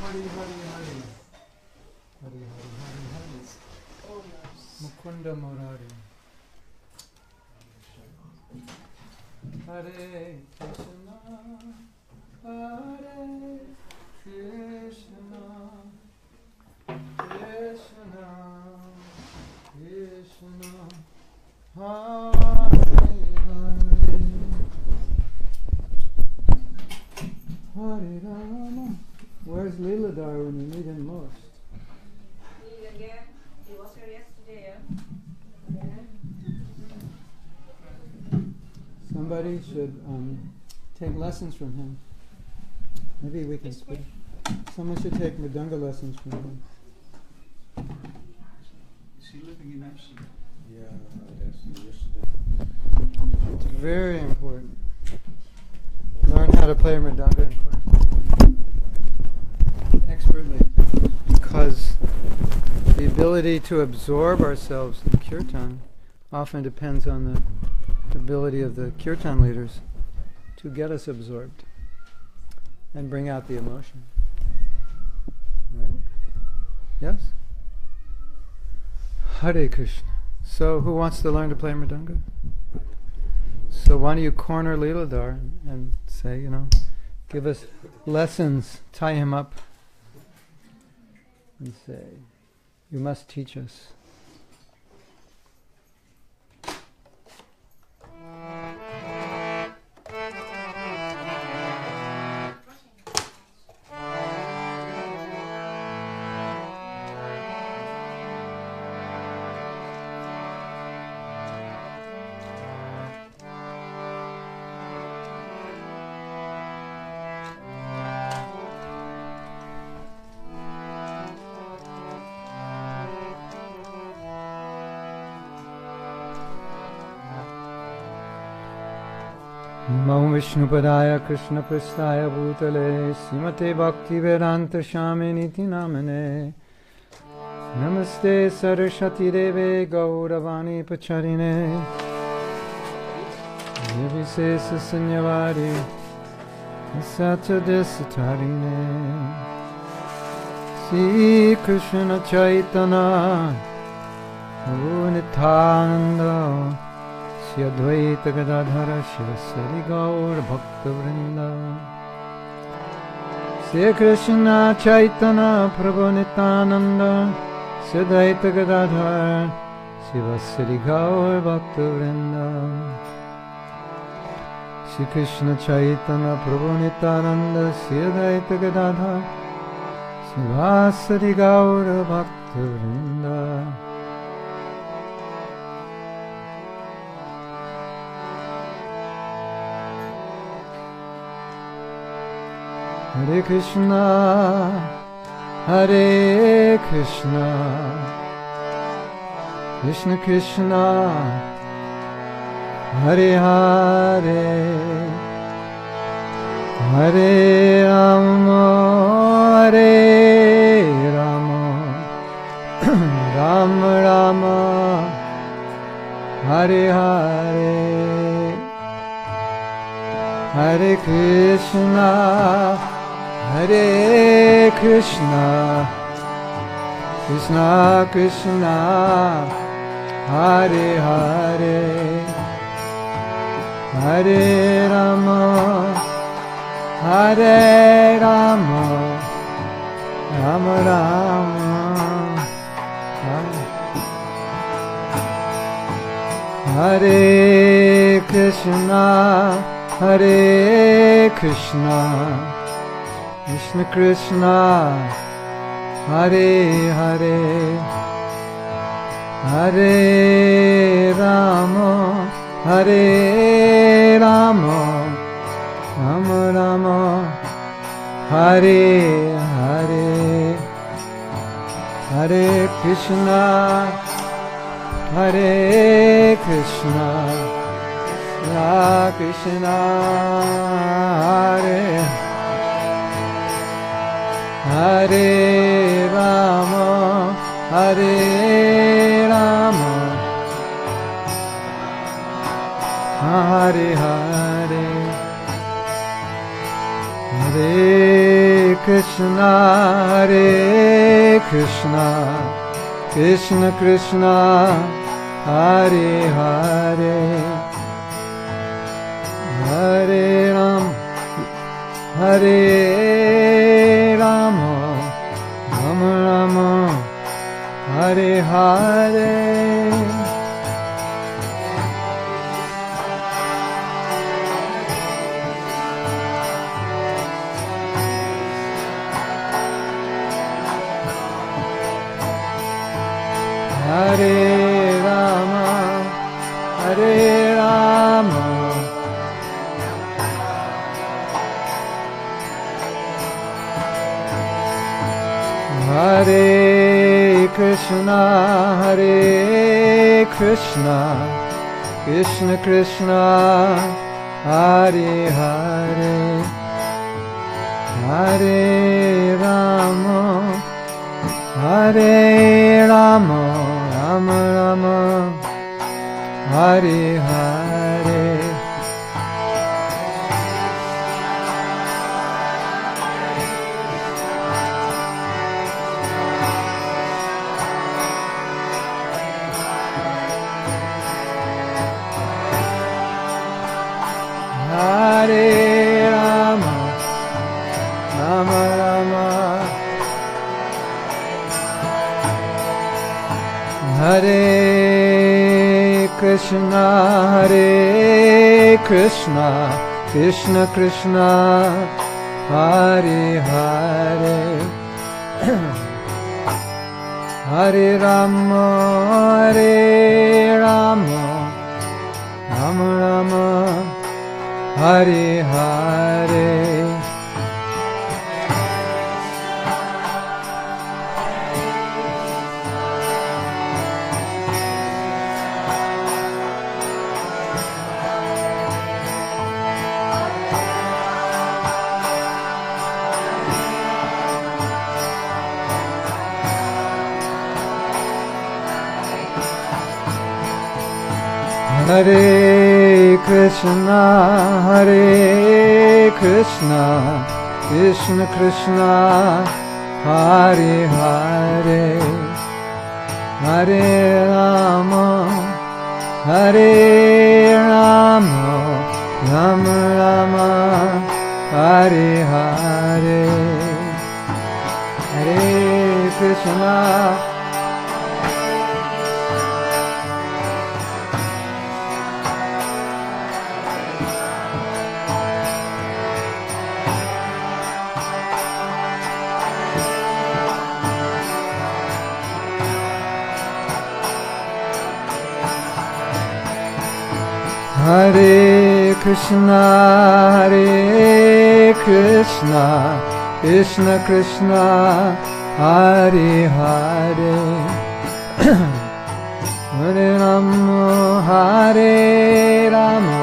Hari Hari Hari. Hari Hari Hari Hari. Oh yes. Mukunda Murari. Hare Krishna. Hare Krishna. Krishna. Krishna. Hare Hare. Hare Rama. Where's Leeladhar when you need him most? Need again. He was here yesterday, yeah? Somebody should take lessons from him. Maybe we can split. Someone should take Mridanga lessons from him. Is he living in Amsterdam? Yeah, yes, yesterday. It's very important. Learn how to play Mridanga expertly, because the ability to absorb ourselves in kirtan often depends on the ability of the kirtan leaders to get us absorbed and bring out the emotion. Right? Yes? Hare Krishna. So who wants to learn to play Mridanga? So why don't you corner Leeladhar and say, give us lessons, tie him up and say, you must teach us. Namo Vishnupadaya Krishna Prasthaya Bhutale Srimate Bhakti Vedanta Swaminiti Namane Namaste Saraswati Deve Gauravani Pacharine Nirvisesa Sanyavari Satadesitarine Sri Krishna Chaitanya Nityananda Advaita Gadadhara Shivasari Gaur Bhakta Vrinda Sri Krishna Chaitanya Prabhu Nityananda Sri Advaita Gadadhara Shivasari Gaur Bhakta Vrinda Sri Krishna Chaitanya Prabhu Nityananda Sri Advaita Gadadhara Shivasari Gaur Bhakta Vrinda. Hare Krishna, Hare Krishna, Krishna Krishna, Hare Hare, Hare Rama, Hare Rama, Rama Rama, Hare Hare, Hare Krishna, Hare Krishna, Krishna Krishna, Hare Hare, Hare Rama, Hare Rama, Rama Rama, Hare Krishna, Hare Krishna, Krishna Krishna, Hare Hare, Hare Rama, Hare Rama, Rama Rama, Hare Hare, Hare Krishna, Hare Krishna, Krishna Hare Hare Rama, Hare Rama, Hare Hare, Hare Krishna, Hare Krishna, Krishna Krishna, Hare Hare, Hare Ram, Hare Rama, Rama Rama, Hare Hare. Hare Rama, Hare Rama, Hare Krishna, Hare Krishna, Krishna Krishna, Hare Hare, Hare Rama, Hare Rama, Rama Rama, Hare Hare. Hare Rama, Rama Rama, Hare Krishna, Hare Krishna, Krishna Krishna, Hare Hare, Hare Rama, Hare Rama, Rama Rama, Hare Hare. Hare Krishna, Hare Krishna, Krishna Krishna, Hare Hare, Hare Rama, Hare Rama, Rama Rama, Hare Hare, Hare Krishna. Hare Krishna, Hare Krishna, Krishna Krishna, Hare Hare, Hare Rama, Hare Rama,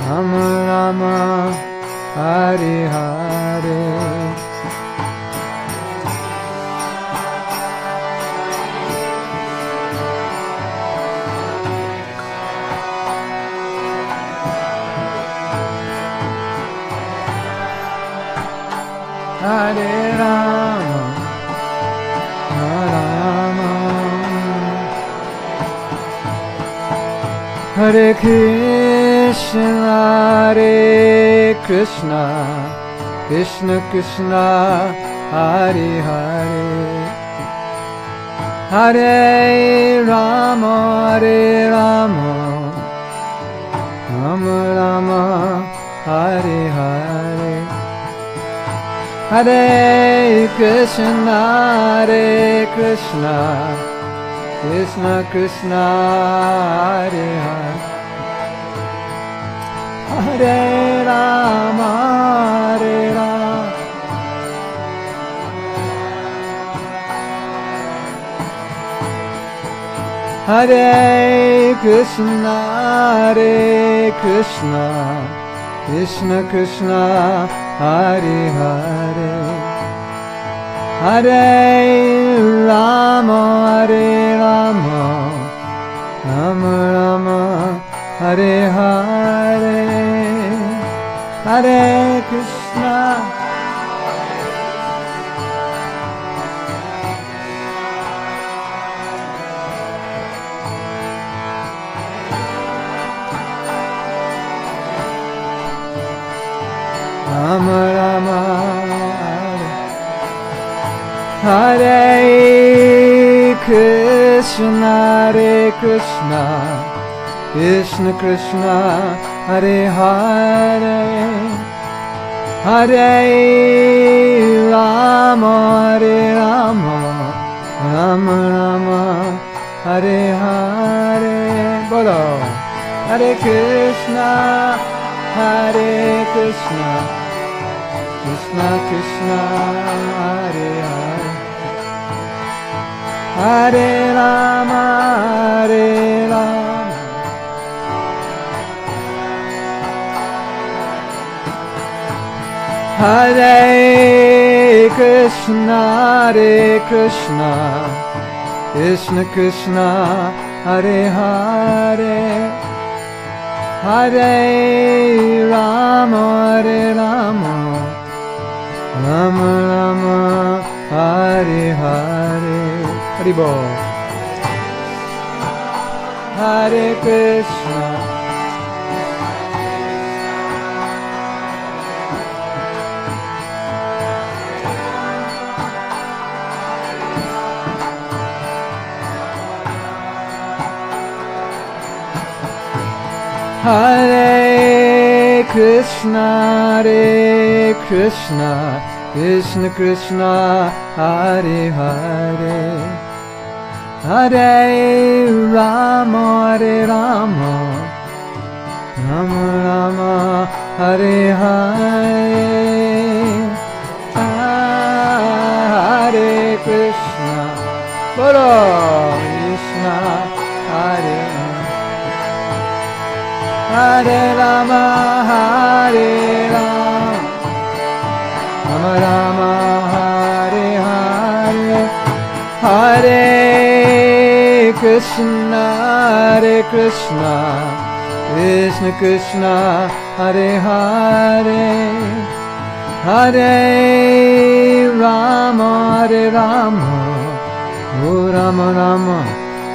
Rama Rama, Hare Hare. Hare Rama, Rama, Hare Krishna, Hare Krishna, Krishna Krishna, Hare Hare, Hare Rama, Hare Rama, Rama Rama, Hare Hare, Hare Krishna, Hare Krishna, Krishna Krishna, Hare Hare, Hare Rama, Hare Rama, Hare Krishna, Hare Krishna, Krishna Krishna, Hare Hare, Hare Rama, Hare Rama, Rama Rama, Hare Hare, Hare Krishna, Rama Rama, Hare Krishna, Hare Krishna, Krishna Krishna, Hare Hare, Hare Rama, Hare Rama, Rama Rama, Hare Hare. Bolo, Hare Krishna, Hare Krishna, Krishna Krishna, Hare Hare, Hare Rama, Hare Rama, Hare Krishna, Hare Krishna, Krishna Krishna, Hare Hare, Hare Rama, Hare Rama, Rama Rama, Hare Hare. Haribo. Hare Krishna, Hare Krishna, Hare Krishna, Krishna Krishna, Hare Hare, Hare Rama, Hare Rama, Rama Rama, Hare Hare, Hare Krishna, Bolo Krishna, Hare Hare Rama, Hare Rama, Rama Rama, Hare Hare, Hare Krishna, Hare Krishna, Krishna Krishna, Hare Hare, Hare Rama, Hare Rama, O Rama Rama,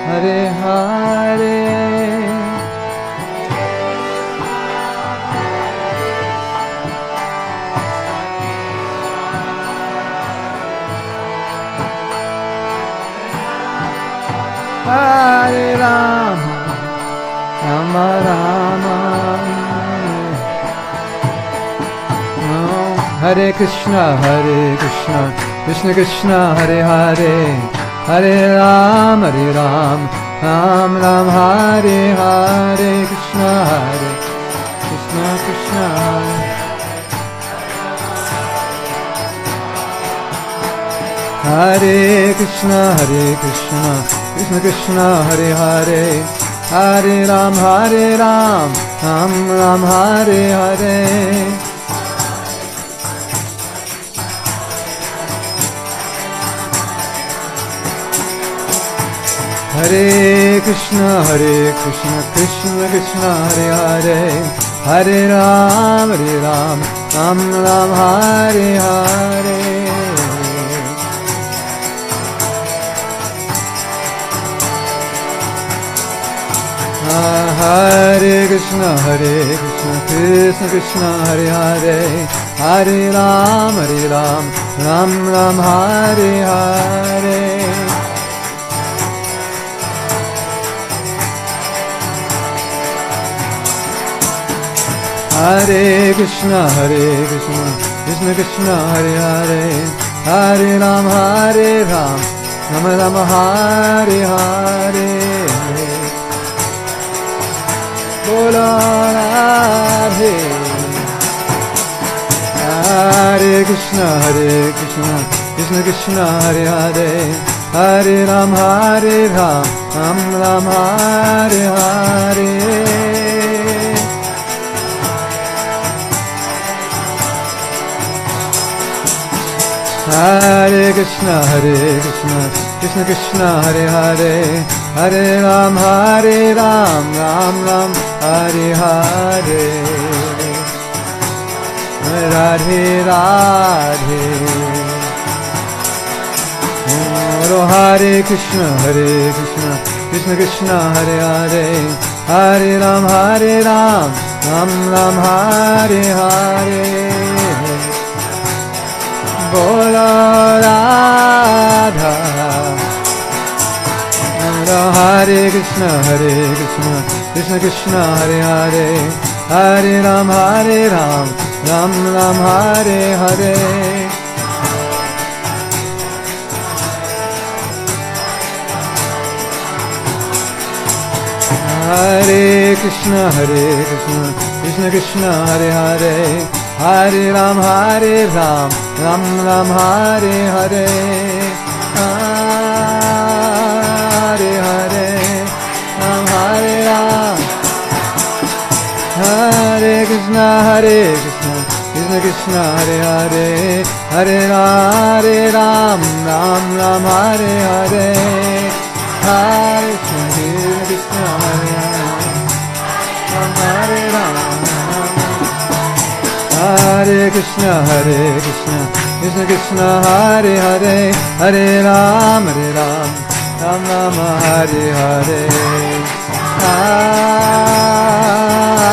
Hare Hare. Hare Rama, Rama Rama, Hare Krishna, Krishna Krishna, Hare Hare, Hare Ram, Ram Ram, Hare Hare, Krishna Krishna, Hare Krishna, Krishna Krishna, Hare Hare, Hare Ram, Ram Ram, Hare Hare. Hare Krishna, Krishna Krishna, Hare Hare, Hare Ram, Ram Ram, Hare Hare. Hare Krishna, Krishna Krishna, Hare Hare, Hare Ram, Ram Ram, Hare Hare. Hare Krishna, Krishna Krishna, Hare Hare, Hare Ram, Ram Ram, Hare Hare. Bola Radhe. Hare Krishna, Krishna Krishna, Hare Hare, Hare Ram, Ram Ram, Hare Hare. Hare Krishna, Krishna Krishna, Hare Hare, Hare Ram, Ram Ram, Hare Hare. Radhe Radhe. Oh, Hare Krishna, Krishna Krishna, Hare Hare, Hare Ram, Ram Ram, Hare Hare. Bolo Radha. Hare Krishna, Krishna Krishna, Hare Hare, Hare Ram, Ram Ram, Hare Hare. Hare Krishna, Krishna Krishna, Hare Hare, Hare Ram, Ram Ram, Hare Hare. Hare Hare, Ram Hare Ram, Hare Krishna, Krishna Krishna, Hare Hare, Hare Ram, Ram Ram, Hare Hare. Hare Krishna, Hare Ram, Hare Ram. Hare Krishna, Krishna Krishna, Hare Hare, Hare Ram, Ram Ram, Hare Hare.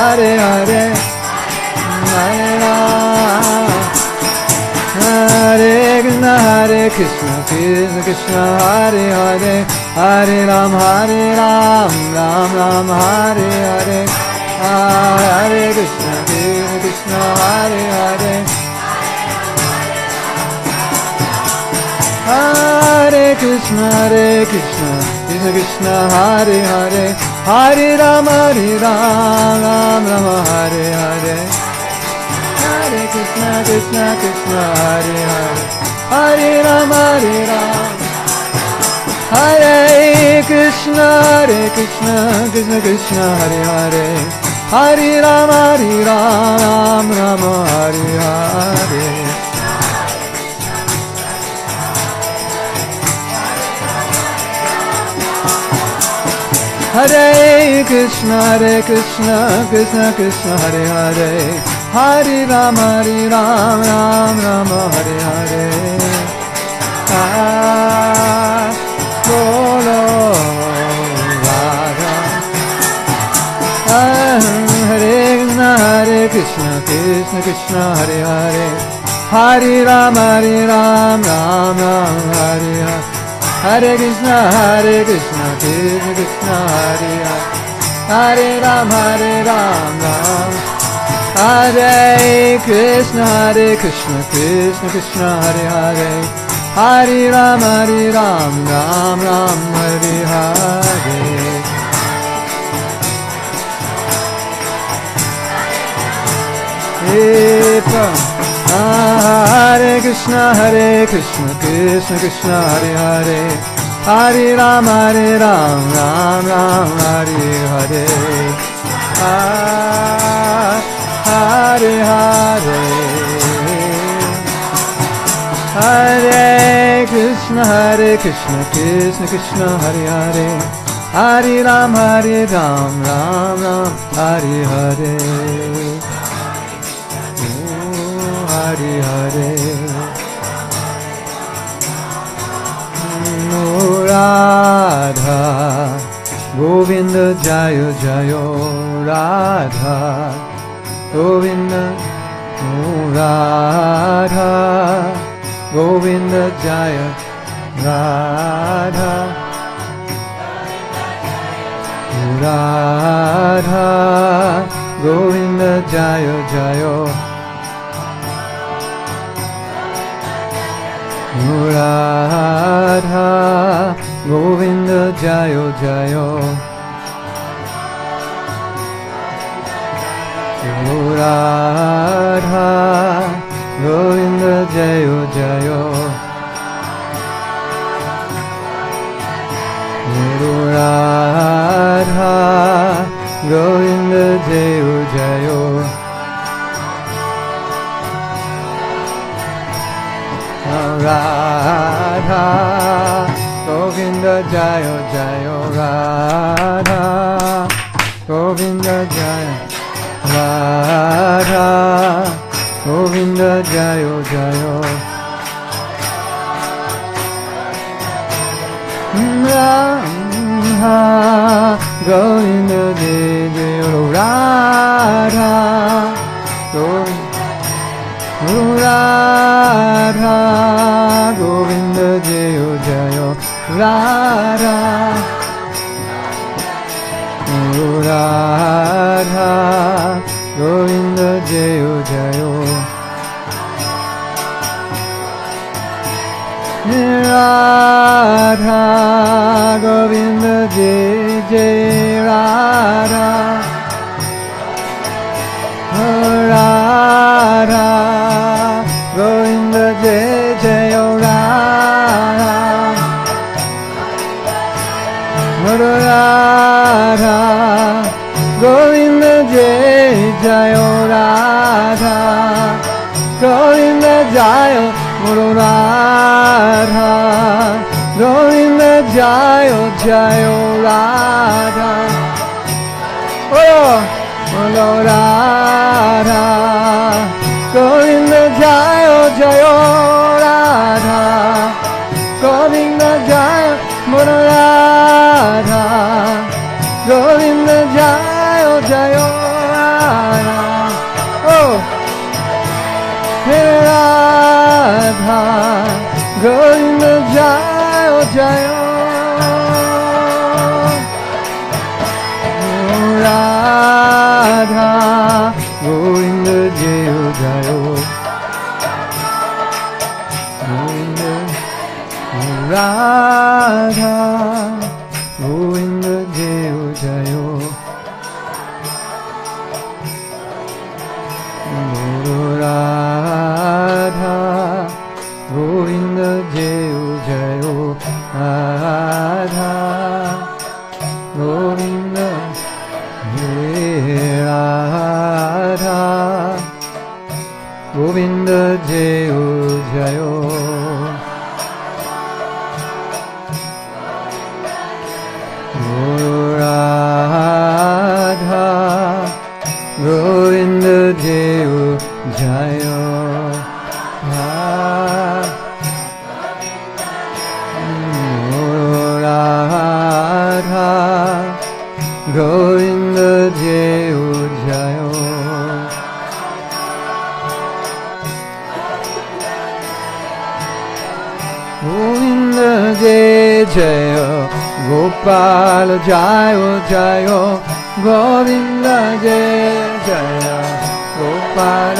Hare Hare, Hare Ram. Hare Krishna, Krishna Krishna, Hare Hare, Hare Ram, Ram Ram, Hare Hare. Hare Krishna, Krishna, Hare Hare. Hare Krishna, Krishna Krishna, Hare Hare, Hare Ram, Ram Ram, Hare Hare. Hare Krishna, Krishna Krishna, Hare Hare, Hare Ram, Hare Krishna, Krishna Krishna, Hare Hare, Hare Ram, Ram Ram, Hare Hare. Hare Krishna, Krishna Krishna, Hare Hare, Hare Ram, Ram Ram, Hare Hare. Bolo Radha. Hare Krishna, Krishna Krishna, Hare Hare, Hare Ram, Ram Ram, Hare Hare. Hare Krishna, Krishna Krishna, Hare Hare, Hare Ram, Ram. Hare Krishna, Krishna Krishna, Hare Hare, Hare Ram, Ram Ram, Hare Hare. Hare Krishna, Krishna Krishna, Hare Hare, Hare Ram, Ram Ram, Hare Hare. Hare Hare, Hare Krishna, Krishna Krishna, Hare Hare, Hare Ram, Ram Ram, Hare Hare. Hare Hare. Radha Govinda Jayo Jayo Radha Govinda Radha Govinda Jaya Radha Radha Govinda Jayo Jayo Radha Govinda Jayo Jayo Radha Govinda Jayo Jayo Radha Govinda Jayo Jayo Radha Govinda Jayo Jayo Radha Govinda Jayo Radha Govinda Jayo Jayo Radha Govinda Jayo Radha Radha Govinda Jayo Jayo Radha Radha Govinda Jayo Jayo Radha Govinda Jai Jai Radha Radha Govinda Jai Jai Radha Radha Govinda Jai Jai Radha Govinda Jai Radha Govinda Jai Jai Radha Oh Radha Govinda Jai Jai Radha Govinda Jai Radha Govinda Jai Jai Radha Oh Radha Govinda Jai Jai Radha Govinda Jai Jai Govinda Radha Govinda Jai Jai Radha Govinda Jai Jai Radha Govinda Radha Govinda Jai Jai Radha Govinda Jai Jai Radha Govinda Jai Jai Govinda Jai Jai Gopal Jai Jai Govinda Jai Jai Gopal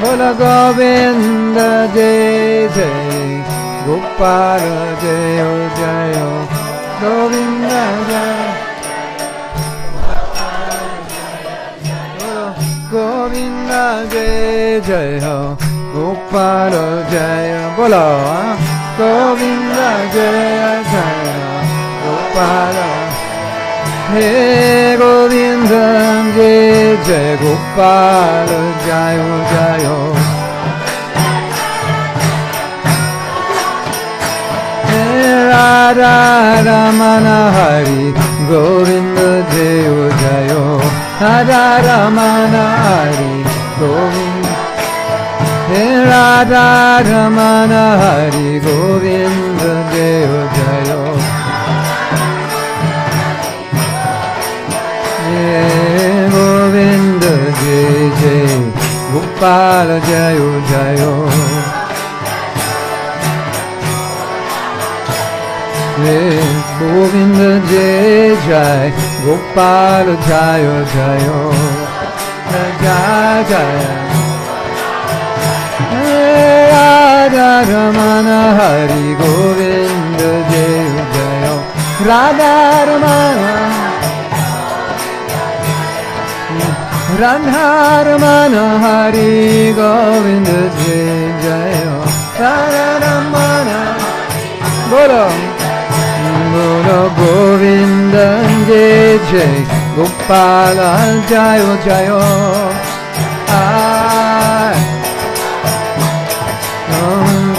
Bola Govinda Jai Jai Gopal Jai Jai Govinda Jai Govinda Jai Jai Gopal Jai Bola Govinda Jai Jai Gopal Hey Govinda Jai Jai Gopal Jai Jai Radha Ramana Hari Govinda Jai Jai Radha Ramana Hari Govinda Radha Ramana Hari Govinda Jai Jai Govinda Jai Jai Gopal Jai Jai Govinda Jai Jai Gopal Jai Jai Jai Jai Radha Ramana Hari Govinda Jai Jai Radha Ramana Radha Ramana Hari Govinda Jai Jai Radha Ramana Bolo Bolo Govinda Jai Jai Gopala Jai Jai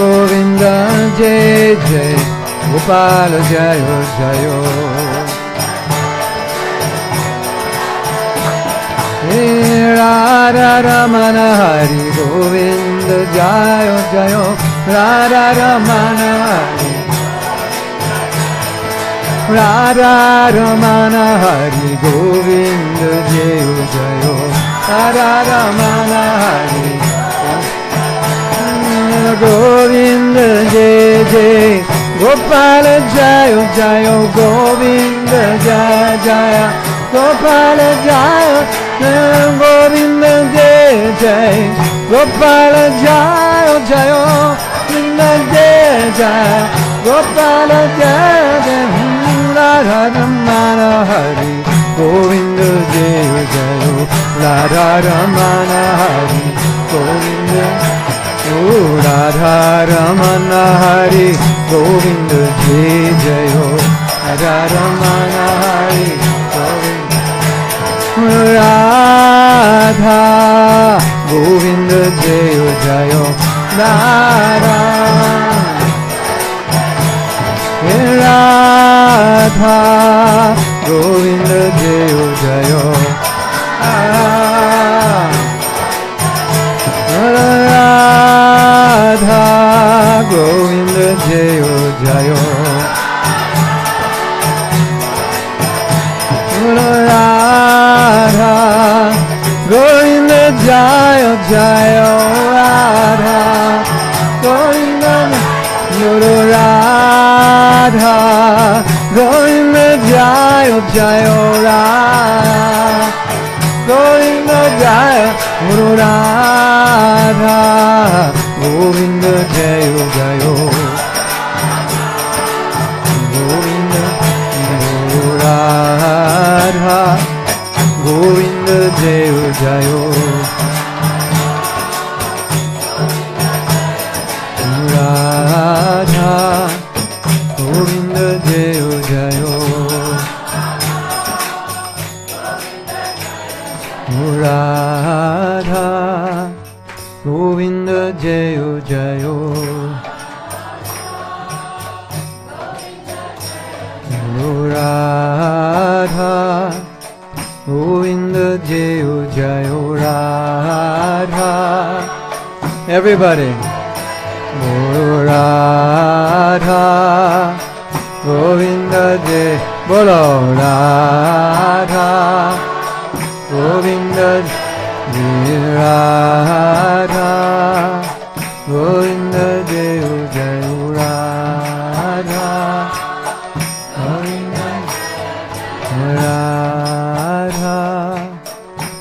Govinda Jai Jai Gopala Jai Jai Radha Ramana Hari Govinda Jai Jai Radha Ramana Hari Radha Ramana Hari Govinda Jai Jai Radha Ramana Hari Govinda Jai Jai Gopala Jaya Jaya Govinda Jaya Jaya Gopala Jaya Govinda Jai Jai Gopala Jaya Jaya Govinda Jai Jai Gopala Jaya Jai Radha Ramana Hari Govinda Jai Jai Radha Ramana Hari Govinda Radha Ramana Hari Govinda Jai Jai Radha Ramana Hari Govinda Radha Govinda Jai Jai Radha Radha Govinda Jai Jai Radha Govinda Jai Jai Radha Govinda Jai Jai Radha Govinda Guru Radha Govinda Jai Jai Radha Govinda Jai Guru Radha Govinda Jai Jai Govinda Guru Radha Govinda Jai Jai Radha Govinda Jai Jai Radha Govinda Jai Jai Radha Govinda Jai Jai Radha. Everybody. Radha Govinda Jai Bolo Radha Govinda Radha Govinda Jai Jai Radha Govinda Radha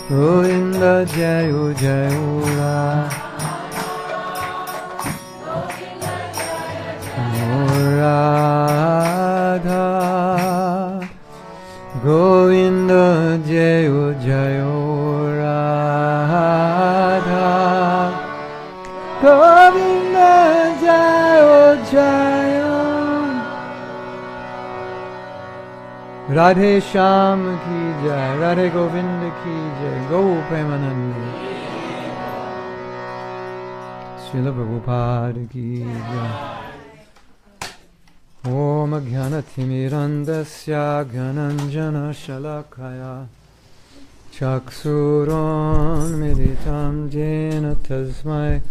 Govinda Jai Jai Radha Radha Govinda Jai Jai Radha Govinda Jai Jai Radhe Shyam Ki Jai Radhe Govinda Ki Jai Go Premanandi Srila Prabhupada Ki Jai Om Jnanathimmirandasya Gyananjana Shalakaya Chaksuron Militam Jena Tasmai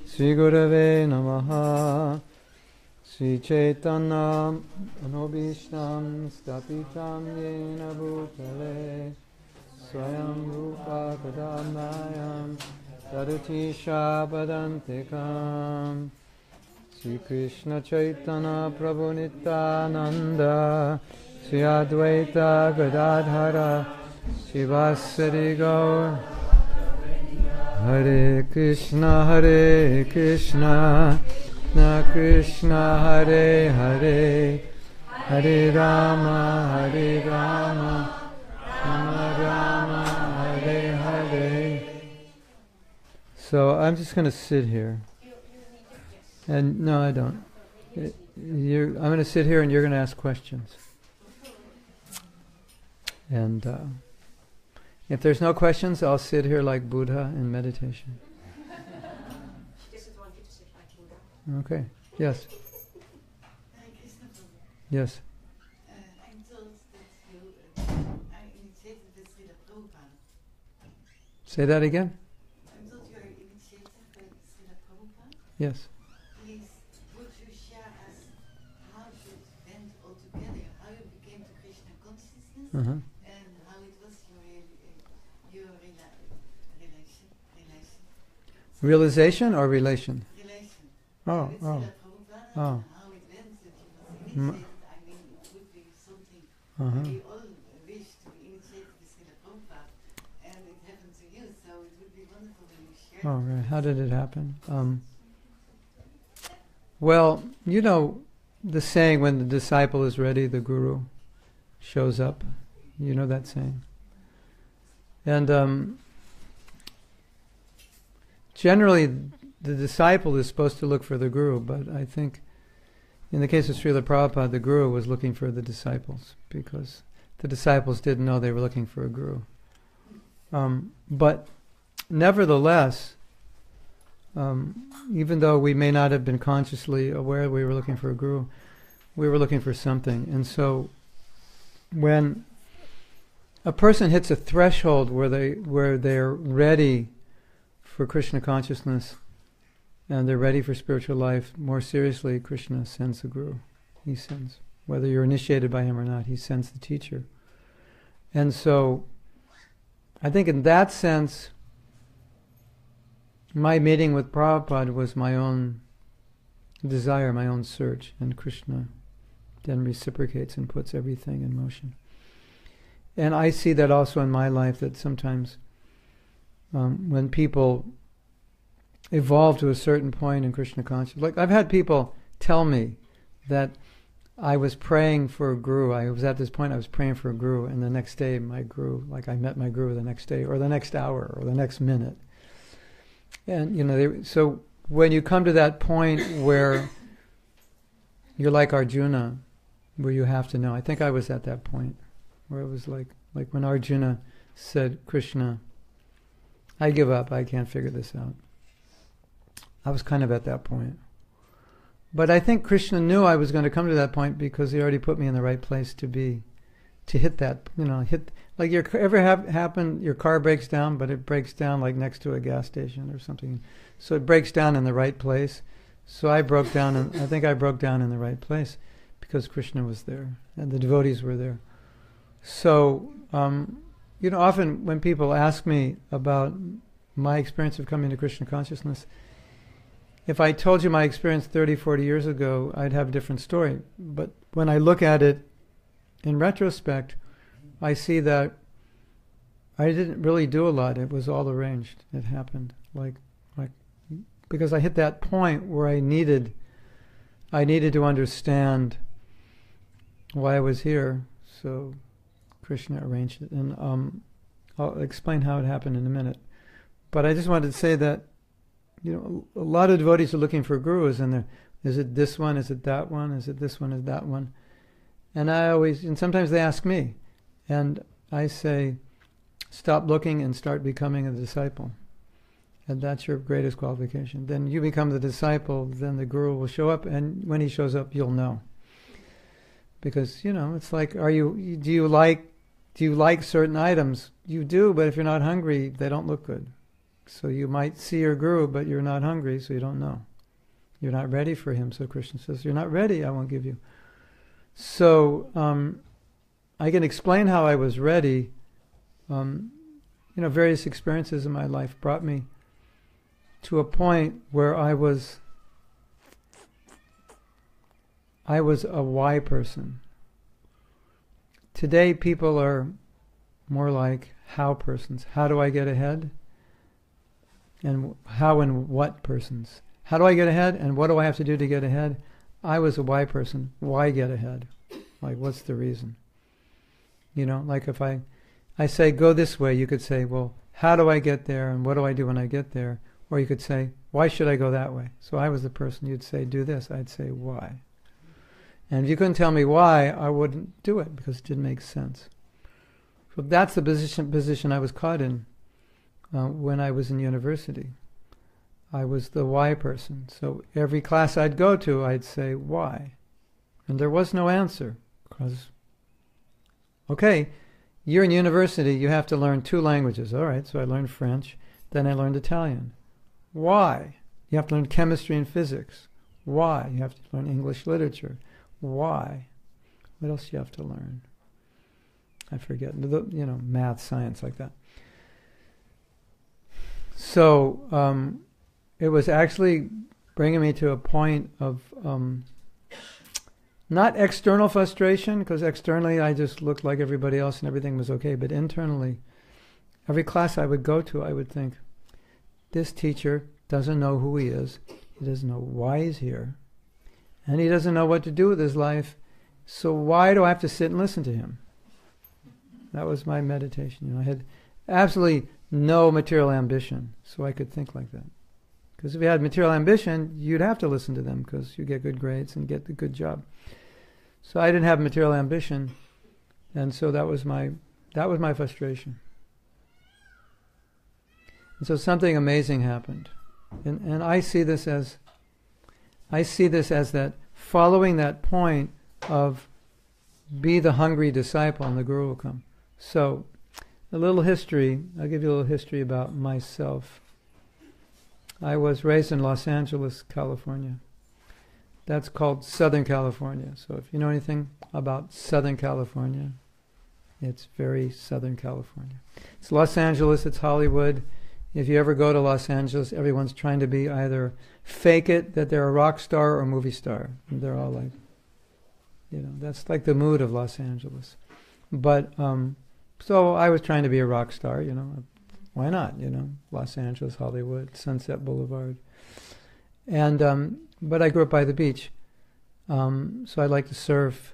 Sri Gurave Namaha Sri Chaitanya Anobhishtam Stapitam Yena Bhutale Swayam Rupa Kadamayam Sarati Shapadantikam Sri Krishna Chaitanya Prabhu Nityananda Sri Advaita Gadadhara Shivasari Gaur Hare Krishna Na Krishna Hare Hare Hare Rama Rama Rama Hare Hare. So I'm just going to sit here. And no, I don't. I'm going to sit here and you're going to ask questions. And if there's no questions, I'll sit here like Buddha in meditation. She doesn't want you to sit like Buddha. Okay. Yes. Yes. I'm told that you are initiated with Srila Prabhupada. Say that again? I'm told you are initiated with Srila Prabhupada. Yes. Please, would you share us how you went all together, how you became to Krishna consciousness, Uh-huh. and how it was your relation? Realization or relation? Relation. Oh, with oh, Srila Prabhupada oh. and how it went that he was initiated. I mean, it would be something we all wish to be initiated with Srila Prabhupada, and it happened to you, so it would be wonderful when you share. Oh, right. How did it happen? Well, you know the saying, when the disciple is ready, the guru shows up. You know that saying. And generally, the disciple is supposed to look for the guru, but I think in the case of Srila Prabhupada, the guru was looking for the disciples, because the disciples didn't know they were looking for a guru. But nevertheless, even though we may not have been consciously aware we were looking for a guru, we were looking for something. And so when a person hits a threshold where they're ready for Krishna consciousness and they're ready for spiritual life, more seriously, Krishna sends the guru. He sends. Whether you're initiated by him or not, he sends the teacher. And so I think in that sense, my meeting with Prabhupada was my own desire, my own search, and Krishna then reciprocates and puts everything in motion. And I see that also in my life, that sometimes when people evolve to a certain point in Krishna consciousness, like I've had people tell me that I was praying for a guru. I was at this point, I was praying for a guru, and the next day my guru, like I met my guru the next day, or the next hour, or the next minute. And, you know, so when you come to that point where you're like Arjuna, where you have to know, I think I was at that point, where it was like when Arjuna said, Krishna, I give up, I can't figure this out. I was kind of at that point. But I think Krishna knew I was going to come to that point because he already put me in the right place to hit that, like your car breaks down, but it breaks down like next to a gas station or something. So it breaks down in the right place. So I broke down, and I think I broke down in the right place because Krishna was there and the devotees were there. So, often when people ask me about my experience of coming to Krishna consciousness, if I told you my experience 30, 40 years ago, I'd have a different story. But when I look at it in retrospect, I see that I didn't really do a lot. It was all arranged. It happened. Because I hit that point where I needed to understand why I was here. So Krishna arranged it. And I'll explain how it happened in a minute. But I just wanted to say that, a lot of devotees are looking for gurus, and is it this one? Is it that one? Is it this one? Is that one? And sometimes they ask me, and I say, stop looking and start becoming a disciple. And that's your greatest qualification. Then you become the disciple, then the guru will show up, and when he shows up, you'll know. Because, it's like, do you like certain items? You do, but if you're not hungry, they don't look good. So you might see your guru, but you're not hungry, so you don't know. You're not ready for him, so Krishna says, you're not ready, I won't give you. So I can explain how I was ready. Various experiences in my life brought me to a point where I was a why person. Today people are more like how persons. How do I get ahead? And how and what persons. How do I get ahead, and what do I have to do to get ahead? I was a why person. Why get ahead? Like, what's the reason? Like if I say, go this way, you could say, well, how do I get there, and what do I do when I get there? Or you could say, why should I go that way? So I was the person, you'd say, do this. I'd say, why? And if you couldn't tell me why, I wouldn't do it, because it didn't make sense. So that's the position I was caught in. When I was in university, I was the why person. So every class I'd go to, I'd say, why? And there was no answer. Because, okay, you're in university, you have to learn 2 languages. All right, so I learned French, then I learned Italian. Why? You have to learn chemistry and physics. Why? You have to learn English literature. Why? What else do you have to learn? I forget. Math, science, like that. So it was actually bringing me to a point of not external frustration, because externally I just looked like everybody else and everything was okay, but internally, every class I would go to, I would think, this teacher doesn't know who he is, he doesn't know why he's here, and he doesn't know what to do with his life, so why do I have to sit and listen to him? That was my meditation. I had absolutely no material ambition, so I could think like that. Because if you had material ambition, you'd have to listen to them because you get good grades and get the good job. So I didn't have material ambition, and so that was my frustration. And so something amazing happened, and I see this as that following that point of be the hungry disciple, and the Guru will come. So, a little history. I'll give you a little history about myself. I was raised in Los Angeles, California. That's called Southern California. So if you know anything about Southern California, it's very Southern California. It's Los Angeles, it's Hollywood. If you ever go to Los Angeles, everyone's trying to be either fake it that they're a rock star or a movie star. And they're all like, that's like the mood of Los Angeles. But, so I was trying to be a rock star, why not, Los Angeles, Hollywood, Sunset Boulevard. And, but I grew up by the beach. So I like to surf,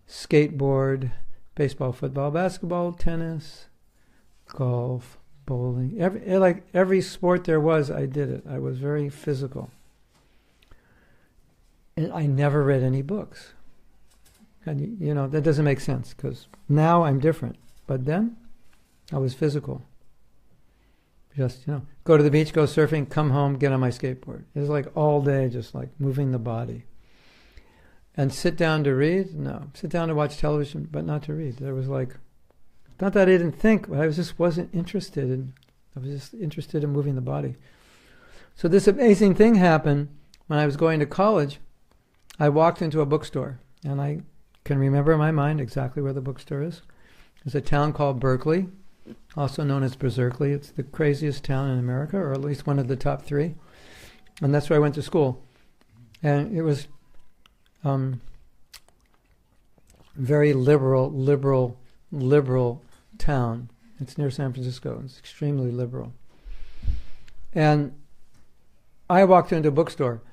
skateboard, baseball, football, basketball, tennis, golf, bowling. Every sport there was, I did it. I was very physical. And I never read any books. And, that doesn't make sense because now I'm different. But then, I was physical. Just, go to the beach, go surfing, come home, get on my skateboard. It was like all day, just like moving the body. And sit down to read? No. Sit down to watch television, but not to read. There was like, not that I didn't think, but I just wasn't interested in, I was just interested in moving the body. So this amazing thing happened when I was going to college. I walked into a bookstore, and I can remember in my mind exactly where the bookstore is. There's a town called Berkeley, also known as Berkeley. It's the craziest town in America, or at least one of the top 3. And that's where I went to school. And it was very liberal town. It's near San Francisco. It's extremely liberal. And I walked into a bookstore,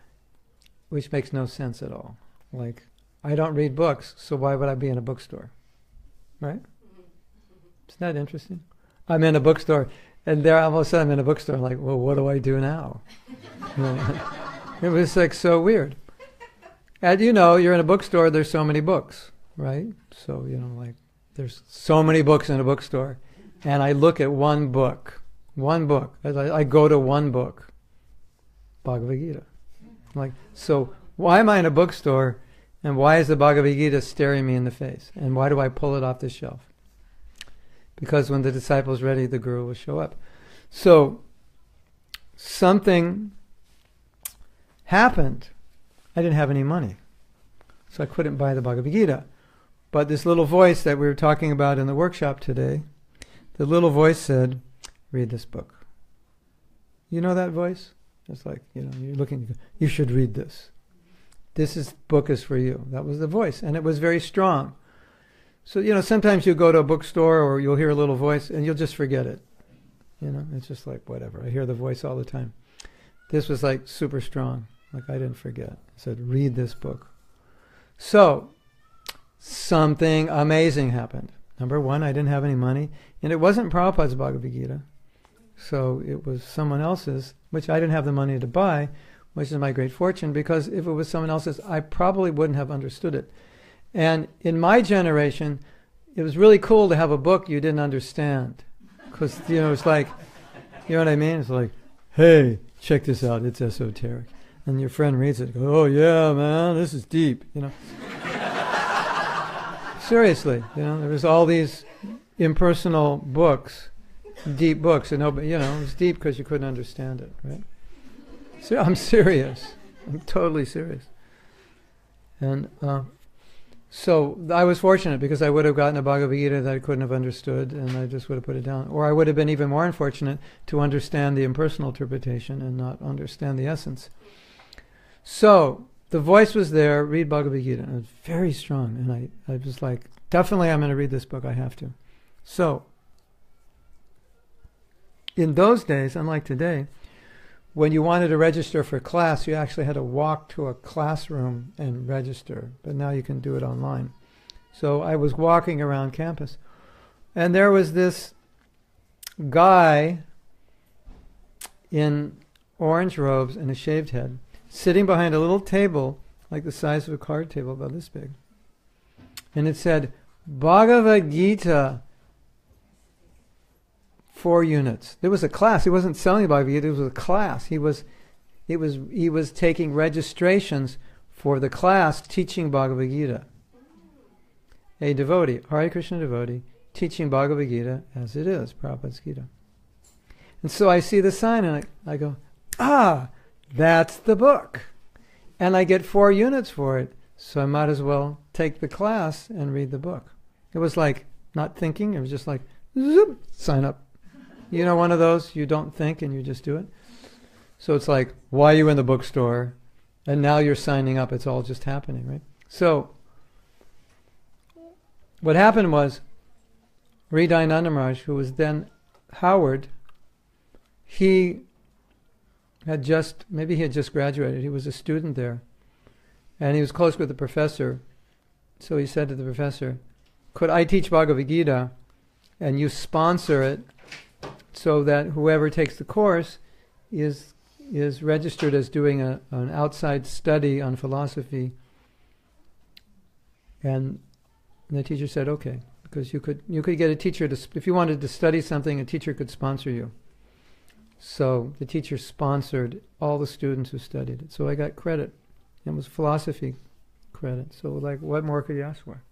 which makes no sense at all. Like, I don't read books, so why would I be in a bookstore? Right? Isn't that interesting? I'm in a bookstore, and there all of a sudden I'm in a bookstore, like, well, what do I do now? It was like so weird. And you're in a bookstore, there's so many books, right? So, like, there's so many books in a bookstore, and I look at one book. I go to one book, Bhagavad Gita. Like, so why am I in a bookstore, and why is the Bhagavad Gita staring me in the face? And why do I pull it off the shelf? Because when the disciple's ready, the Guru will show up. So, something happened. I didn't have any money, so I couldn't buy the Bhagavad Gita. But this little voice that we were talking about in the workshop today, the little voice said, read this book. You know that voice? It's like, you're looking, you should read this. This book is for you. That was the voice, and it was very strong. So, sometimes you go to a bookstore or you'll hear a little voice and you'll just forget it. It's just like, whatever. I hear the voice all the time. This was like super strong. Like, I didn't forget. I said, read this book. So, something amazing happened. Number one, I didn't have any money. And it wasn't Prabhupada's Bhagavad Gita. So it was someone else's, which I didn't have the money to buy, which is my great fortune, because if it was someone else's, I probably wouldn't have understood it. And in my generation, it was really cool to have a book you didn't understand. Because, it's like, you know what I mean? It's like, hey, check this out, it's esoteric. And your friend reads it, goes, oh yeah, man, this is deep, Seriously, there was all these impersonal books, deep books, and nobody, it was deep because you couldn't understand it, right? So I'm serious. I'm totally serious. And so I was fortunate because I would have gotten a Bhagavad Gita that I couldn't have understood, and I just would have put it down. Or I would have been even more unfortunate to understand the impersonal interpretation and not understand the essence. So the voice was there, read Bhagavad Gita. And it was very strong. And I was like, definitely I'm going to read this book. I have to. So in those days, unlike today, when you wanted to register for class, you actually had to walk to a classroom and register. But now you can do it online. So I was walking around campus. And there was this guy in orange robes and a shaved head, sitting behind a little table, like the size of a card table, about this big. And it said, Bhagavad Gita, 4 units. There was a class. He wasn't selling Bhagavad Gita, it was a class. He was taking registrations for the class teaching Bhagavad Gita. A devotee, Hare Krishna devotee, teaching Bhagavad Gita as it is, Prabhupada's Gita. And so I see the sign and I go, that's the book. And I get 4 units for it, so I might as well take the class and read the book. It was like not thinking, it was just like, zoop, sign up. You know, one of those, you don't think and you just do it. So it's like, why are you in the bookstore? And now you're signing up, it's all just happening, right? So what happened was, Hridayananda Maharaj, who was then Howard, he had just graduated. He was a student there. And he was close with the professor. So he said to the professor, could I teach Bhagavad Gita and you sponsor it so that whoever takes the course is registered as doing an outside study on philosophy? And the teacher said, okay, because you could get a teacher to, if you wanted to study something, a teacher could sponsor you. So the teacher sponsored all the students who studied it. So I got credit. It was philosophy credit. So like, what more could you ask for?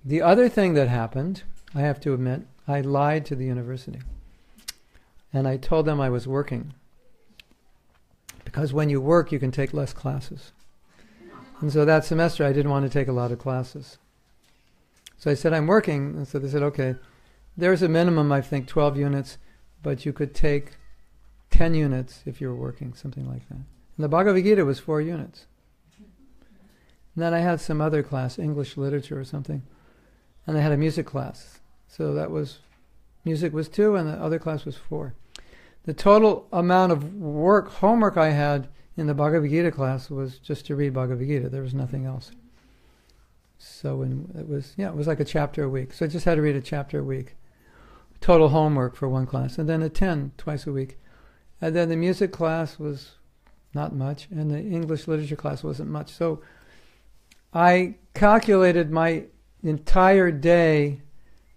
The other thing that happened, I have to admit, I lied to the university. And I told them I was working. Because when you work, you can take less classes. And so that semester, I didn't want to take a lot of classes. So I said, I'm working. And so they said, okay, there's a minimum, I think, 12 units, but you could take 10 units if you were working, something like that. And the Bhagavad Gita was 4 units. And then I had some other class, English literature or something. And I had a music class. So that was, music was 2 and the other class was 4. The total amount of homework I had in the Bhagavad Gita class was just to read Bhagavad Gita. There was nothing else. So it was like a chapter a week. So I just had to read a chapter a week. Total homework for one class. And then a 10 twice a week. And then the music class was not much. And the English literature class wasn't much. So I calculated my entire day.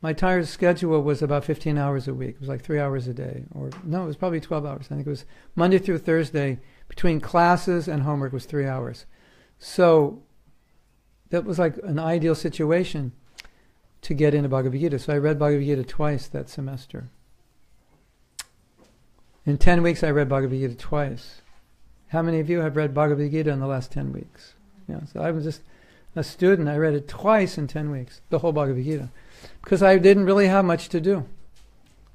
My entire schedule was about 15 hours a week. It was like 3 hours a day. Or no, it was probably 12 hours. I think it was Monday through Thursday. Between classes and homework was 3 hours. So that was like an ideal situation to get into Bhagavad Gita. So I read Bhagavad Gita twice that semester. In 10 weeks I read Bhagavad Gita twice. How many of you have read Bhagavad Gita in the last 10 weeks? Yeah, so I was just a student. I read it twice in 10 weeks, the whole Bhagavad Gita, because I didn't really have much to do.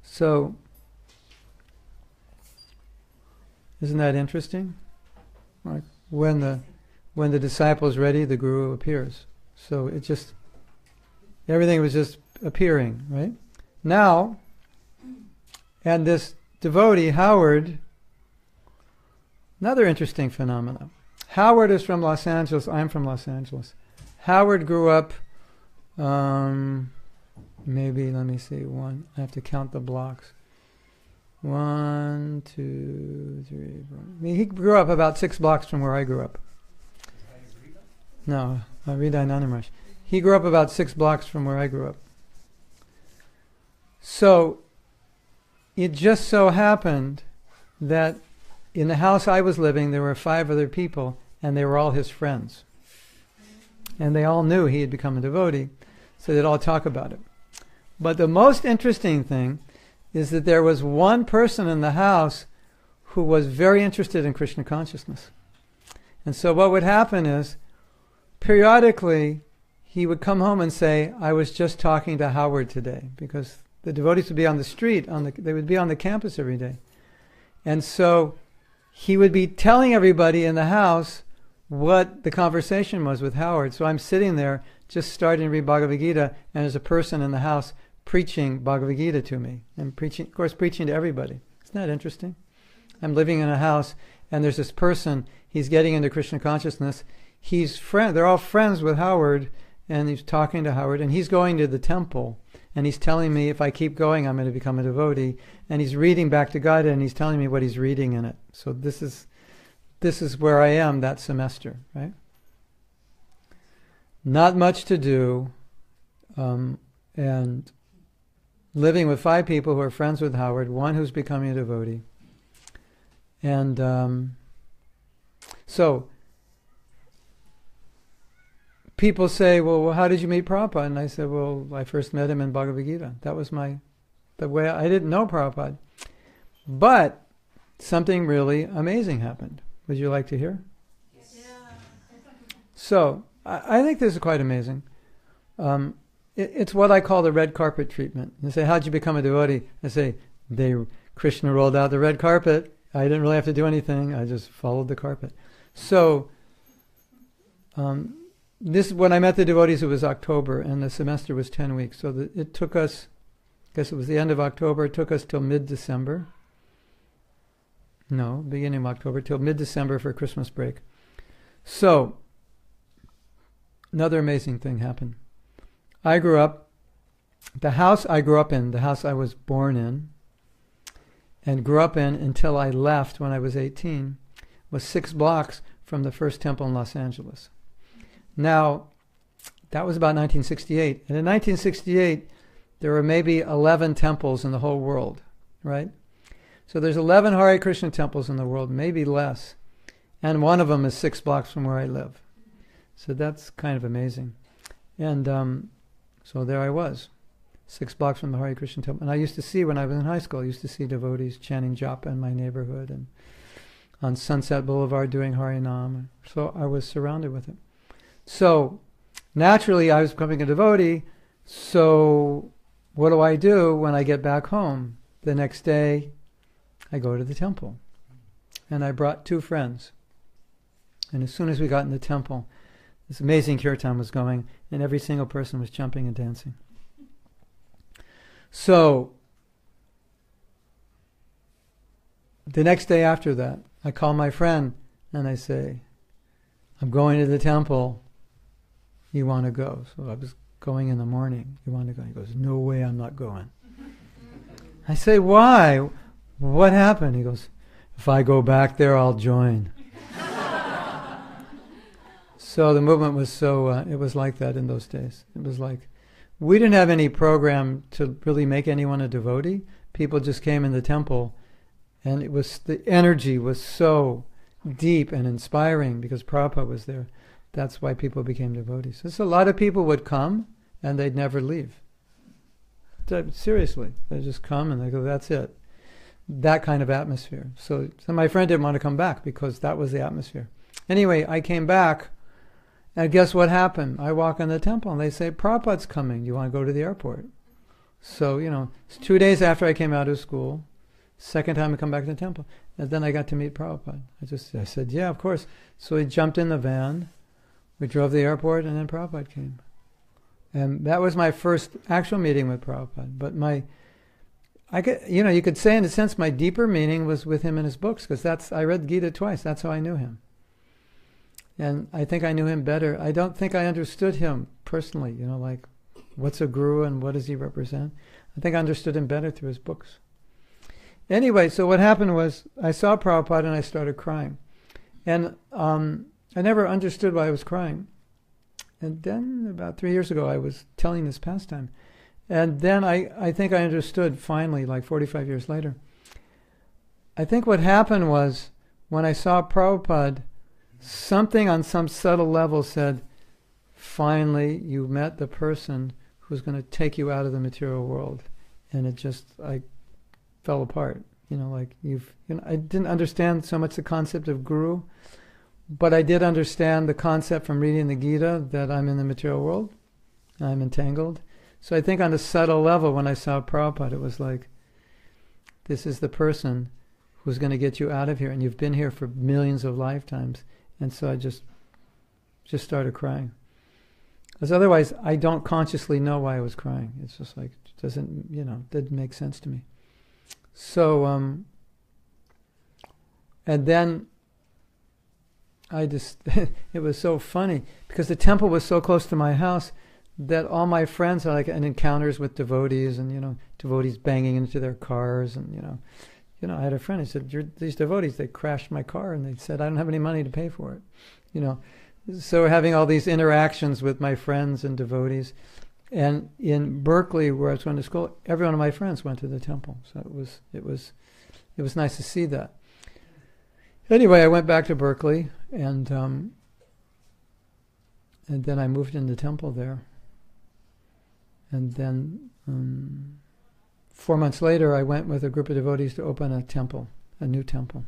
So, isn't that interesting? Like when the disciple is ready, the guru appears. So it just, everything was just appearing, right? Now, and this devotee, Howard, another interesting phenomena. Howard is from Los Angeles. I'm from Los Angeles. Howard grew up, maybe, let me see, I have to count the blocks. 1, 2, 3, 4. I mean, he grew up about 6 blocks from where I grew up. No, Hridayananda Maharaj. He grew up about 6 blocks from where I grew up. So, it just so happened that in the house I was living, there were 5 other people, and they were all his friends. And they all knew he had become a devotee, so they'd all talk about it. But the most interesting thing is that there was one person in the house who was very interested in Krishna consciousness. And so what would happen is, periodically, he would come home and say, I was just talking to Howard today, because the devotees would be on the street, they would be on the campus every day. And so he would be telling everybody in the house what the conversation was with Howard. So I'm sitting there just starting to read Bhagavad Gita, and there's a person in the house preaching Bhagavad Gita to me, and preaching, of course, preaching to everybody. Isn't that interesting? I'm living in a house, and there's this person, he's getting into Krishna consciousness. They're all friends with Howard, and he's talking to Howard, and he's going to the temple, and he's telling me if I keep going, I'm going to become a devotee, and he's reading back to God, and he's telling me what he's reading in it. So this is where I am that semester, right? Not much to do, and living with 5 people who are friends with Howard, one who's becoming a devotee. And so people say, well, how did you meet Prabhupada? And I said, well, I first met him in Bhagavad Gita. That was the way. I didn't know Prabhupada. But something really amazing happened. Would you like to hear? Yes. So I think this is quite amazing. It's what I call the red carpet treatment. They say, how'd you become a devotee? I say, Krishna rolled out the red carpet. I didn't really have to do anything. I just followed the carpet. So when I met the devotees, it was October, and the semester was 10 weeks. So it took us, I guess it was the end of October, it took us till mid-December. No, beginning of October, till mid-December for Christmas break. So, another amazing thing happened. The house I grew up in, the house I was born in, and grew up in until I left when I was 18, was 6 blocks from the first temple in Los Angeles. Now, that was about 1968. And in 1968, there were maybe 11 temples in the whole world, right? So there's 11 Hare Krishna temples in the world, maybe less. And one of them is 6 blocks from where I live. So that's kind of amazing. And so there I was, 6 blocks from the Hare Krishna temple. And I used to see, when I was in high school, I used to see devotees chanting japa in my neighborhood and on Sunset Boulevard doing Harinam. So I was surrounded with it. So naturally I was becoming a devotee. So what do I do when I get back home? The next day I go to the temple. And I brought 2 friends. And as soon as we got in the temple, this amazing kirtan was going, and every single person was jumping and dancing. So the next day after that, I call my friend and I say, I'm going to the temple. You want to go? So I was going in the morning. You want to go? He goes, no way, I'm not going. I say, why? What happened? He goes, if I go back there, I'll join. So the movement was it was like that in those days. It was like, we didn't have any program to really make anyone a devotee. People just came in the temple, and the energy was so deep and inspiring because Prabhupada was there. That's why people became devotees. So a lot of people would come, and they'd never leave. Seriously, they just come and they go, that's it. That kind of atmosphere. So my friend didn't want to come back because that was the atmosphere. Anyway, I came back, and guess what happened? I walk in the temple, and they say, Prabhupada's coming. Do you want to go to the airport? So, it's 2 days after I came out of school, second time I come back to the temple. And then I got to meet Prabhupada. I said, yeah, of course. So we jumped in the van, we drove to the airport, and then Prabhupada came. And that was my first actual meeting with Prabhupada. But you could say in a sense my deeper meaning was with him in his books, because I read Gita twice. That's how I knew him. And I think I knew him better. I don't think I understood him personally, like what's a guru and what does he represent. I think I understood him better through his books. Anyway, so what happened was I saw Prabhupada and I started crying. And I never understood why I was crying. And then about 3 years ago I was telling this pastime. And then I think I understood finally, like 45 years later. I think what happened was when I saw Prabhupada, something on some subtle level said, finally you met the person who's going to take you out of the material world. And it just, I fell apart. I didn't understand so much the concept of guru, but I did understand the concept from reading the Gita that I'm in the material world, I'm entangled. So I think on a subtle level when I saw Prabhupada, it was like, this is the person was going to get you out of here, and you've been here for millions of lifetimes. And so I just started crying. Because otherwise, I don't consciously know why I was crying. It's just like, it didn't make sense to me. So, and then it was so funny, because the temple was so close to my house that all my friends had and encounters with devotees, and, devotees banging into their cars, and, I had a friend who said, these devotees, they crashed my car, and they said, I don't have any money to pay for it, So having all these interactions with my friends and devotees. And in Berkeley, where I was going to school, every one of my friends went to the temple. So it was nice to see that. Anyway, I went back to Berkeley, and then I moved in the temple there. And then 4 months later, I went with a group of devotees to open a new temple.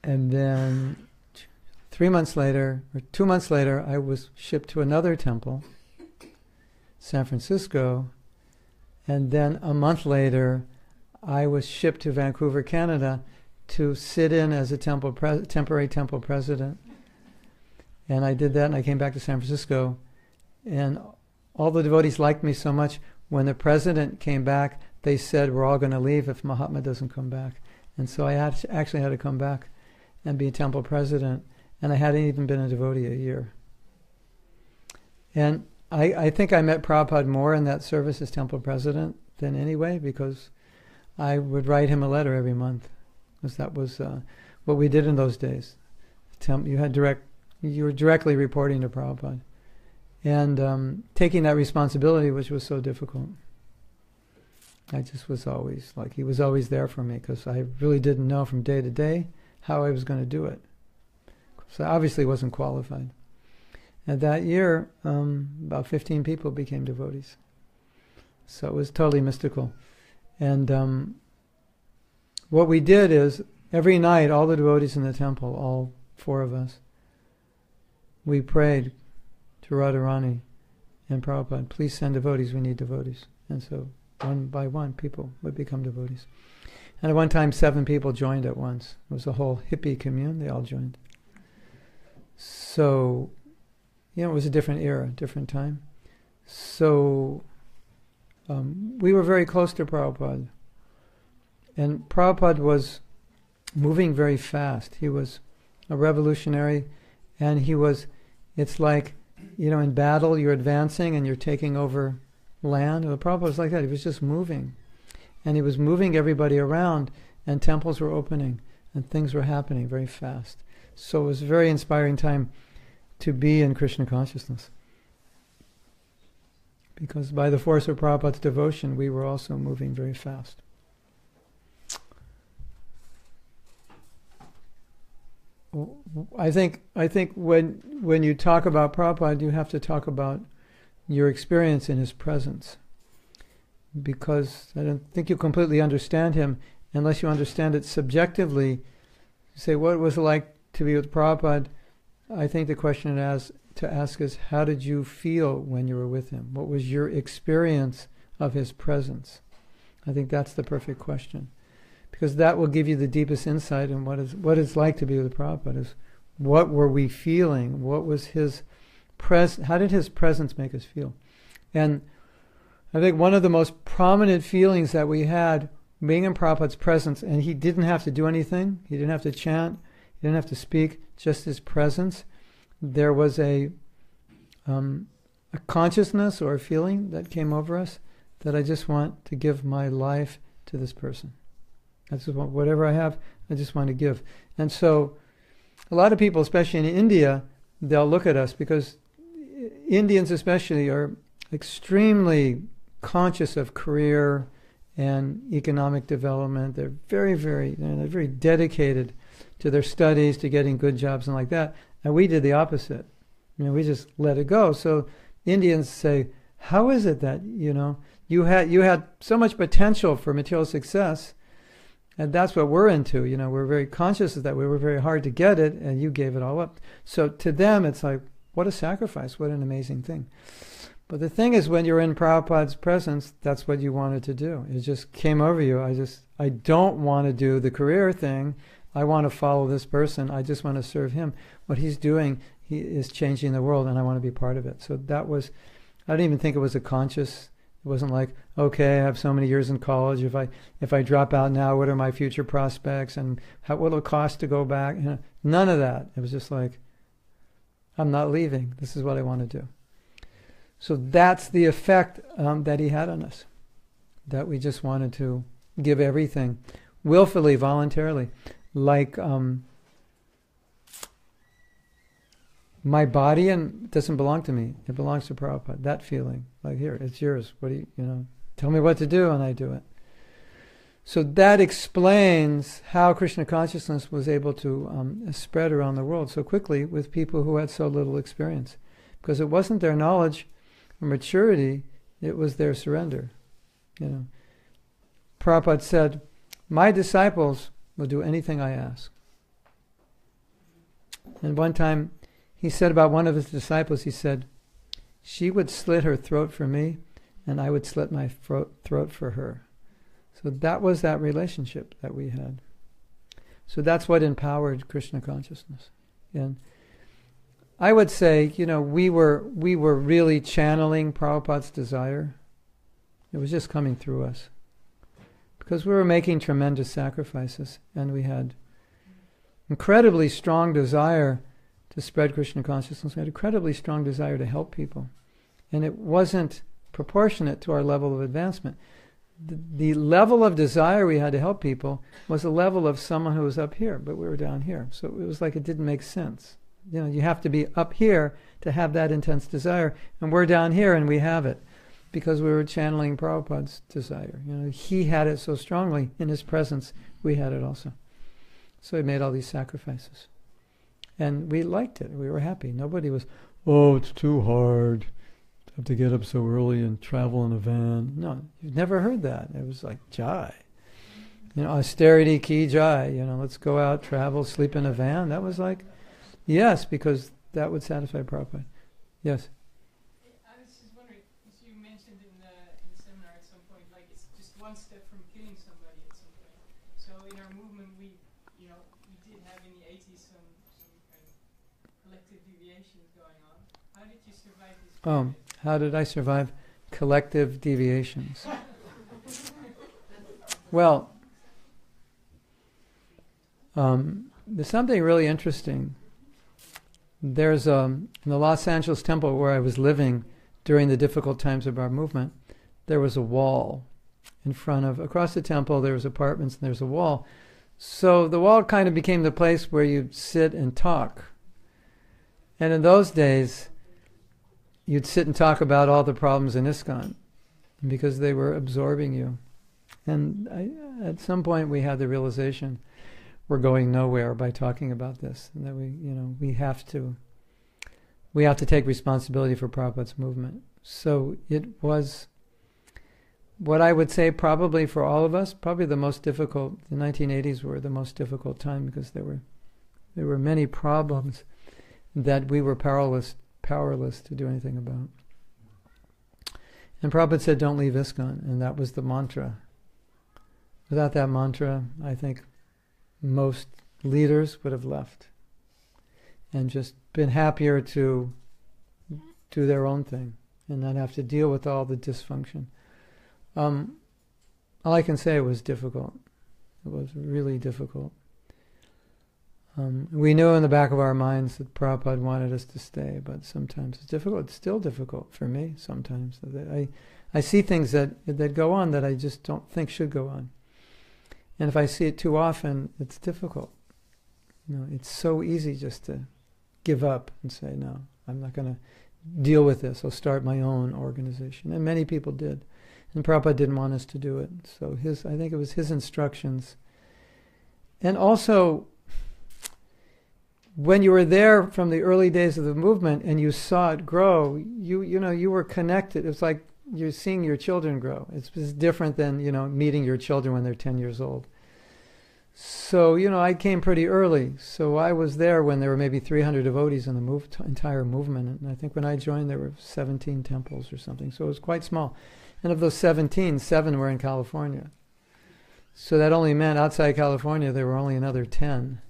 And then 3 months later, or 2 months later, I was shipped to another temple, San Francisco. And then a month later, I was shipped to Vancouver, Canada, to sit in as a temporary temple president. And I did that, and I came back to San Francisco. And all the devotees liked me so much. When the president came back, they said, we're all going to leave if Mahatma doesn't come back. And so I actually had to come back and be a temple president. And I hadn't even been a devotee a year. And I think I met Prabhupada more in that service as temple president than anyway, because I would write him a letter every month, because that was what we did in those days. You were directly reporting to Prabhupada, and taking that responsibility, which was so difficult. I just was always he was always there for me, because I really didn't know from day to day how I was going to do it. So I obviously wasn't qualified. And that year, about 15 people became devotees. So it was totally mystical. And what we did is, every night, all the devotees in the temple, all 4 of us, we prayed to Radharani and Prabhupada, please send devotees, we need devotees. And so one by one, people would become devotees. And at one time, 7 people joined at once. It was a whole hippie commune, they all joined. So, it was a different era, different time. So, we were very close to Prabhupada. And Prabhupada was moving very fast. He was a revolutionary, and it's like, in battle, you're advancing and you're taking over land. Well, Prabhupada was like that. He was just moving. And he was moving everybody around, and temples were opening, and things were happening very fast. So it was a very inspiring time to be in Krishna consciousness. Because by the force of Prabhupada's devotion, we were also moving very fast. I think when you talk about Prabhupada, you have to talk about your experience in his presence. Because I don't think you completely understand him unless you understand it subjectively. You say, what was it like to be with Prabhupada? I think the question to ask is, how did you feel when you were with him? What was your experience of his presence? I think that's the perfect question. Because that will give you the deepest insight in what it's like to be with Prabhupada. Is what were we feeling? What was his how did his presence make us feel? And I think one of the most prominent feelings that we had being in Prabhupada's presence, and he didn't have to do anything, he didn't have to chant, he didn't have to speak, just his presence. There was a consciousness or a feeling that came over us that I just want to give my life to this person. I just want, whatever I have, I just want to give. And so a lot of people, especially in India, they'll look at us, because Indians especially are extremely conscious of career and economic development. They're they're very dedicated to their studies, to getting good jobs and like that. And we did the opposite. We just let it go. So Indians say, how is it that, you had so much potential for material success, and that's what we're into. We're very conscious of that. We were very hard to get it, and you gave it all up. So to them, it's like, what a sacrifice, what an amazing thing. But the thing is, when you're in Prabhupada's presence, that's what you wanted to do. It just came over you. I don't want to do the career thing. I want to follow this person. I just want to serve him. What he's doing, he is changing the world, and I want to be part of it. So that was, I don't even think it was a conscious. It wasn't like, okay, I have so many years in college. If I drop out now, what are my future prospects, and what will it cost to go back? None of that. It was just like, I'm not leaving. This is what I want to do. So that's the effect that he had on us, that we just wanted to give everything, willfully, voluntarily. Like my body and doesn't belong to me. It belongs to Prabhupada. That feeling, like, here, it's yours. What do you tell me what to do, and I do it. So that explains how Krishna consciousness was able to spread around the world so quickly with people who had so little experience. Because it wasn't their knowledge or maturity, it was their surrender. Prabhupada said, my disciples will do anything I ask. And one time he said about one of his disciples, he said, she would slit her throat for me, and I would slit my throat for her. So that was that relationship that we had. So that's what empowered Krishna consciousness. And I would say, we were really channeling Prabhupada's desire. It was just coming through us. Because we were making tremendous sacrifices, and we had incredibly strong desire to spread Krishna consciousness. We had incredibly strong desire to help people. And it wasn't proportionate to our level of advancement. The level of desire we had to help people was the level of someone who was up here, but we were down here. So it was like it didn't make sense. You have to be up here to have that intense desire, and we're down here and we have it because we were channeling Prabhupada's desire. He had it so strongly in his presence, we had it also. So he made all these sacrifices. And we liked it. We were happy. Nobody was, oh, it's too hard. I have to get up so early and travel in a van. No, you've never heard that. It was like jai. Austerity ki jai. Let's go out, travel, sleep in a van. That was like, yes, because that would satisfy Prabhupada. Yes? I was just wondering, as you mentioned in the seminar at some point, like it's just one step from killing somebody at some point. So in our movement, we did have in the 80s some kind of collective deviations going on. How did you survive this period? How did I survive collective deviations? Well, there's something really interesting. There's in the Los Angeles temple where I was living during the difficult times of our movement, there was a wall in front of, across the temple there was apartments and there's a wall. So the wall kind of became the place where you'd sit and talk. And in those days, you'd sit and talk about all the problems in ISKCON because they were absorbing you. And at some point we had the realization we're going nowhere by talking about this, and that we have to take responsibility for Prabhupada's movement. So it was what I would say probably for all of us, probably the most difficult. The 1980s were the most difficult time because there were many problems that we were powerless to do anything about. And Prabhupada said, don't leave ISKCON, and that was the mantra. Without that mantra, I think most leaders would have left and just been happier to do their own thing and not have to deal with all the dysfunction. All I can say, it was difficult. It was really difficult. We knew in the back of our minds that Prabhupada wanted us to stay, but sometimes it's difficult. It's still difficult for me sometimes. I see things that go on that I just don't think should go on. And if I see it too often, it's difficult. It's so easy just to give up and say, no, I'm not going to deal with this. I'll start my own organization. And many people did. And Prabhupada didn't want us to do it. So I think it was his instructions. And also, when you were there from the early days of the movement and you saw it grow, you were connected. It's like you're seeing your children grow. It's different than, meeting your children when they're 10 years old. So, I came pretty early. So I was there when there were maybe 300 devotees in the entire movement. And I think when I joined, there were 17 temples or something. So it was quite small. And of those 17, 7 were in California. So that only meant outside California, there were only another 10.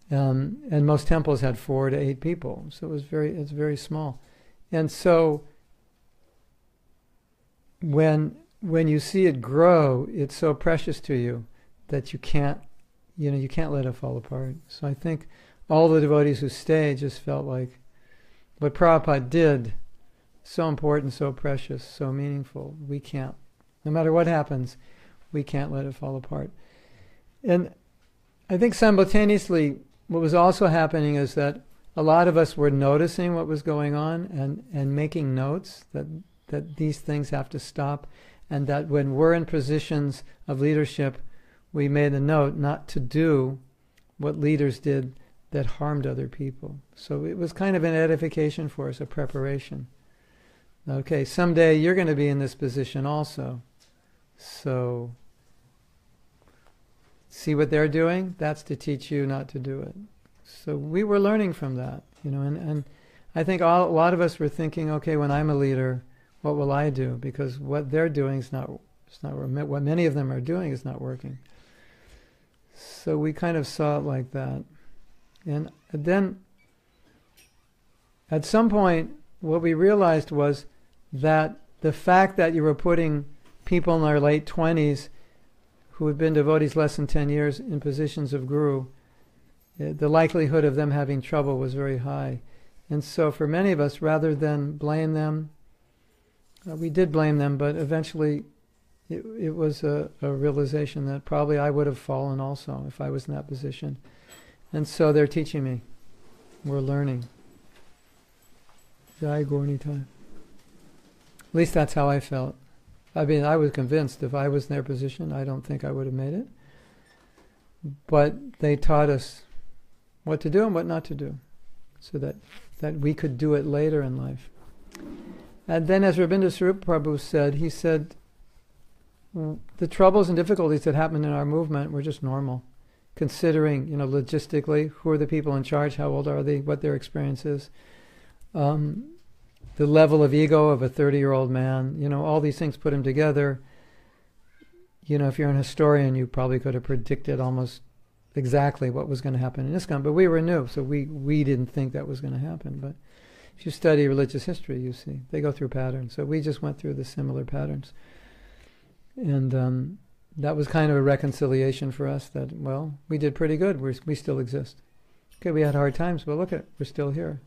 And most temples had 4 to 8 people. So it's very small. And so when you see it grow, it's so precious to you that you can't let it fall apart. So I think all the devotees who stayed just felt like what Prabhupada did, so important, so precious, so meaningful. We can't, no matter what happens, we can't let it fall apart. And I think simultaneously, what was also happening is that a lot of us were noticing what was going on and making notes that these things have to stop, and that when we're in positions of leadership, we made a note not to do what leaders did that harmed other people. So it was kind of an edification for us, a preparation. Okay, someday you're going to be in this position also. So see what they're doing? That's to teach you not to do it. So we were learning from that, and I think a lot of us were thinking, okay, when I'm a leader, what will I do? Because what they're doing is not what many of them are doing is not working. So we kind of saw it like that. And then at some point, what we realized was that the fact that you were putting people in their late 20s who had been devotees less than 10 years in positions of guru, the likelihood of them having trouble was very high. And so for many of us, rather than blame them, we did blame them, but eventually it was a realization that probably I would have fallen also if I was in that position. And so they're teaching me. We're learning. Jai Gaura Nitai. At least that's how I felt. I mean, I was convinced if I was in their position, I don't think I would have made it. But they taught us what to do and what not to do, so that we could do it later in life. And then, as Rabindranath Swarupa Prabhu said, he said, the troubles and difficulties that happened in our movement were just normal, considering, logistically, who are the people in charge, how old are they, what their experience is, the level of ego of a 30-year-old man, all these things, put them together. If you're an historian, you probably could have predicted almost exactly what was going to happen in ISKCON, but we were new, so we didn't think that was going to happen. But if you study religious history, you see, they go through patterns. So we just went through the similar patterns. And that was kind of a reconciliation for us that, well, we did pretty good. We still exist. Okay, we had hard times, but look at it, we're still here.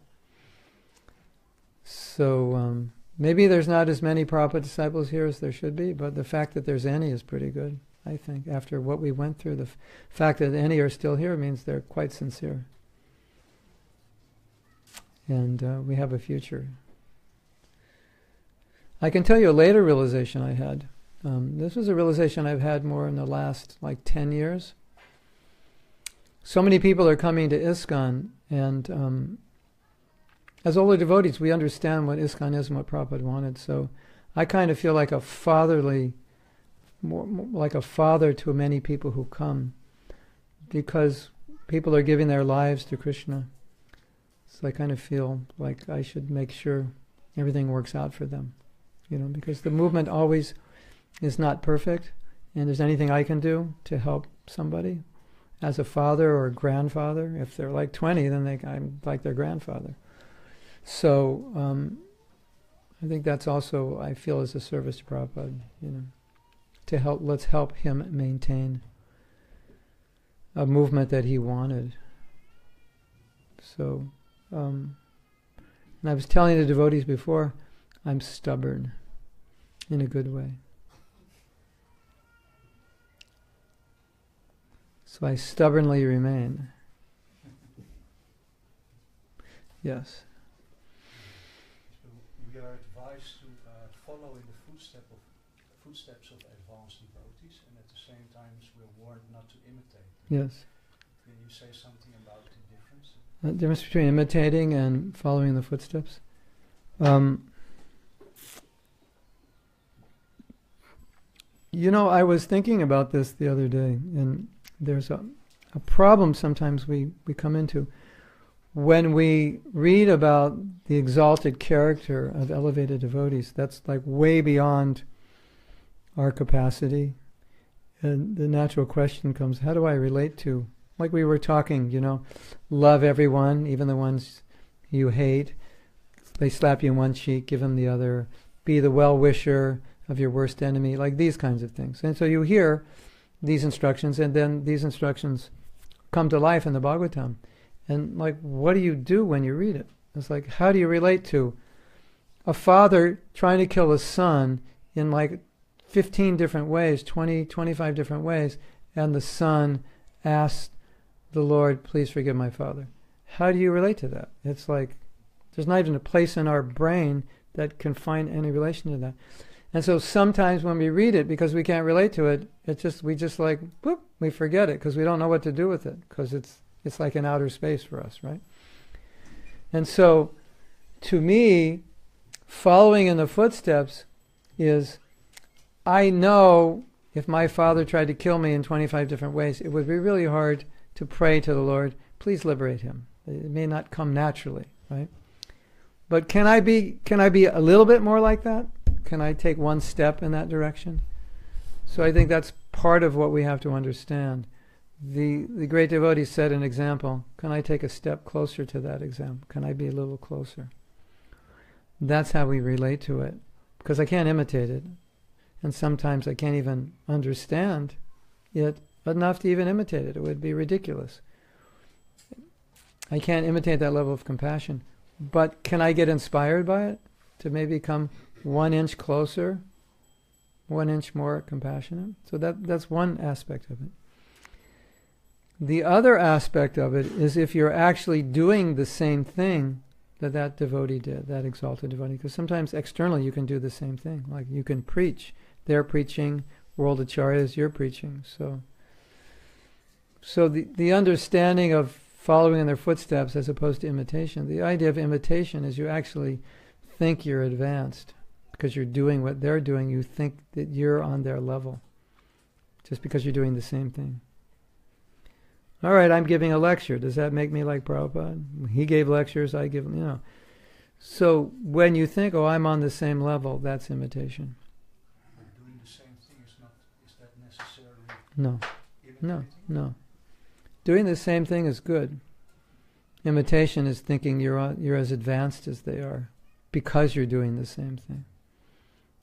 So maybe there's not as many Prabhupada disciples here as there should be, but the fact that there's any is pretty good, I think. After what we went through, the fact that any are still here means they're quite sincere. And we have a future. I can tell you a later realization I had. This was a realization I've had more in the last 10 years. So many people are coming to ISKCON, and as older devotees, we understand what ISKCON is and what Prabhupada wanted. So I kind of feel like a fatherly, more like a father to many people who come, because people are giving their lives to Krishna. So I kind of feel like I should make sure everything works out for them, because the movement always is not perfect, and there's anything I can do to help somebody as a father or a grandfather. If they're like 20, then I'm like their grandfather. So I think that's also, I feel, as a service to Prabhupada, to help. Let's help him maintain a movement that he wanted. So, and I was telling the devotees before, I'm stubborn in a good way. So I stubbornly remain. Yes. So we are advised to follow in the footsteps of advanced devotees, and at the same time we're warned not to imitate. Yes. Can you say something about the difference? The difference between imitating and following in the footsteps? I was thinking about this the other day, and there's a problem sometimes we come into when we read about the exalted character of elevated devotees. That's like way beyond our capacity. And the natural question comes, how do I relate to, like we were talking, love everyone, even the ones you hate. They slap you in one cheek, give them the other. Be the well-wisher of your worst enemy, like these kinds of things. And so you hear these instructions, and then these instructions come to life in the Bhagavatam. And like, what do you do when you read it? It's like, how do you relate to a father trying to kill his son in like 15 different ways, 20, 25 different ways, and the son asks the Lord, please forgive my father. How do you relate to that? It's like, there's not even a place in our brain that can find any relation to that. And so sometimes when we read it, because we can't relate to it, we just like, whoop, we forget it, because we don't know what to do with it, because it's like an outer space for us, right? And so, to me, following in the footsteps is, I know if my father tried to kill me in 25 different ways, it would be really hard to pray to the Lord, please liberate him. It may not come naturally, right? But can I be a little bit more like that? Can I take one step in that direction? So I think that's part of what we have to understand. The great devotee set an example. Can I take a step closer to that example? Can I be a little closer? That's how we relate to it. Because I can't imitate it. And sometimes I can't even understand it enough to even imitate it. It would be ridiculous. I can't imitate that level of compassion. But can I get inspired by it? To maybe come 1 inch closer? 1 inch more compassionate? So that's one aspect of it. The other aspect of it is if you're actually doing the same thing that devotee did, that exalted devotee. Because sometimes externally you can do the same thing. Like you can preach. They're preaching, world acharyas, you're preaching. So the understanding of following in their footsteps as opposed to imitation. The idea of imitation is you actually think you're advanced. Because you're doing what they're doing, you think that you're on their level. Just because you're doing the same thing. All right, I'm giving a lecture. Does that make me like Prabhupada? He gave lectures, I give them, So when you think, oh, I'm on the same level, that's imitation. But doing the same thing is that necessarily No. Doing the same thing is good. Imitation is thinking you're as advanced as they are because you're doing the same thing.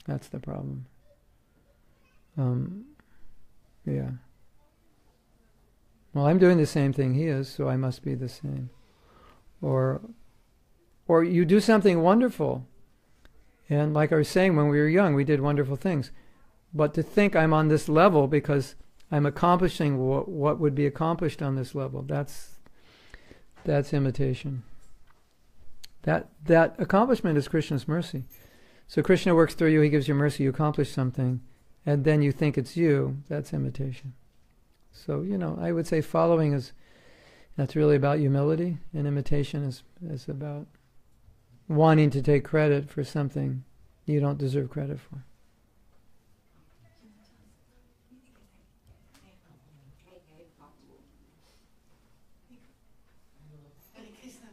That's the problem. Yeah. Well, I'm doing the same thing he is, so I must be the same. Or you do something wonderful. And like I was saying, when we were young, we did wonderful things. But to think I'm on this level because I'm accomplishing what would be accomplished on this level, that's imitation. That accomplishment is Krishna's mercy. So Krishna works through you, he gives you mercy, you accomplish something, and then you think it's you, that's imitation. So, I would say following that's really about humility, and imitation is about wanting to take credit for something you don't deserve credit for. Hare Krishna,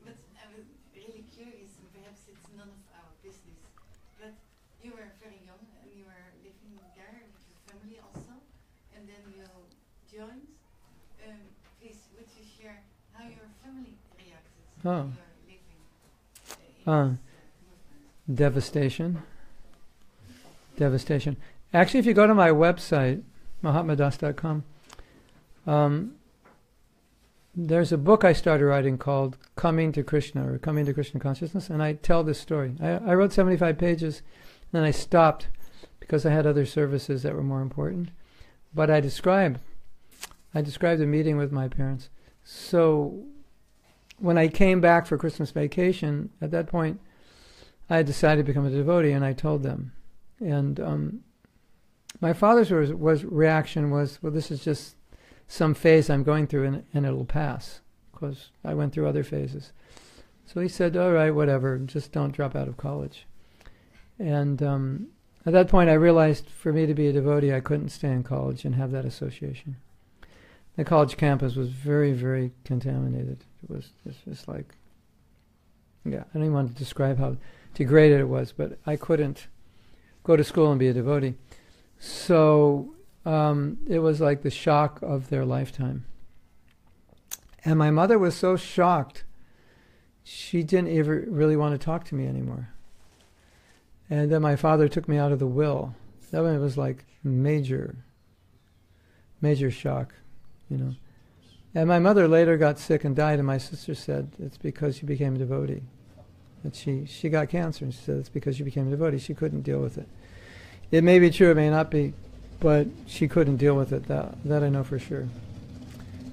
but I was really curious, and perhaps it's none of our business, but you were very young and you were living there with your family also, and then you joined. Please, would you share how your family reacted to your living in this movement? Devastation. Actually, if you go to my website, mahatmadas.com, there's a book I started writing called Coming to Krishna, or Coming to Krishna Consciousness, and I tell this story. I wrote 75 pages, and then I stopped because I had other services that were more important. But I described a meeting with my parents. So when I came back for Christmas vacation, at that point, I had decided to become a devotee, and I told them. And my father's reaction was, well, this is just some phase I'm going through, and it'll pass, because I went through other phases. So he said, all right, whatever, just don't drop out of college. And At that point I realized for me to be a devotee I couldn't stay in college and have that association. The college campus was very, very contaminated. It was just like, yeah, I don't even want to describe how degraded it was, but I couldn't go to school and be a devotee. So it was like the shock of their lifetime. And my mother was so shocked, she didn't ever really want to talk to me anymore. And then my father took me out of the will. That one was like major, major shock, you know. And my mother later got sick and died, and my sister said, it's because you became a devotee. That she got cancer, and she said, it's because you became a devotee. She couldn't deal with it. It may be true, it may not be, but she couldn't deal with it. That I know for sure.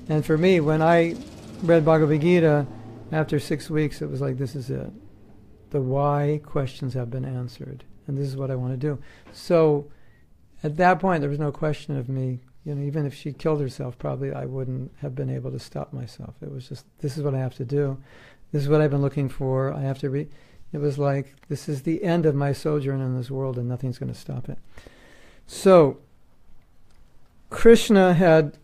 And for me, when I read Bhagavad Gita, after 6 weeks, it was like, this is it. The why questions have been answered, and this is what I want to do. So at that point, there was no question of me, you know, even if she killed herself, probably I wouldn't have been able to stop myself. It was just, this is what I have to do. This is what I've been looking for. I have to it was like, this is the end of my sojourn in this world, and nothing's going to stop it. So Krishna had,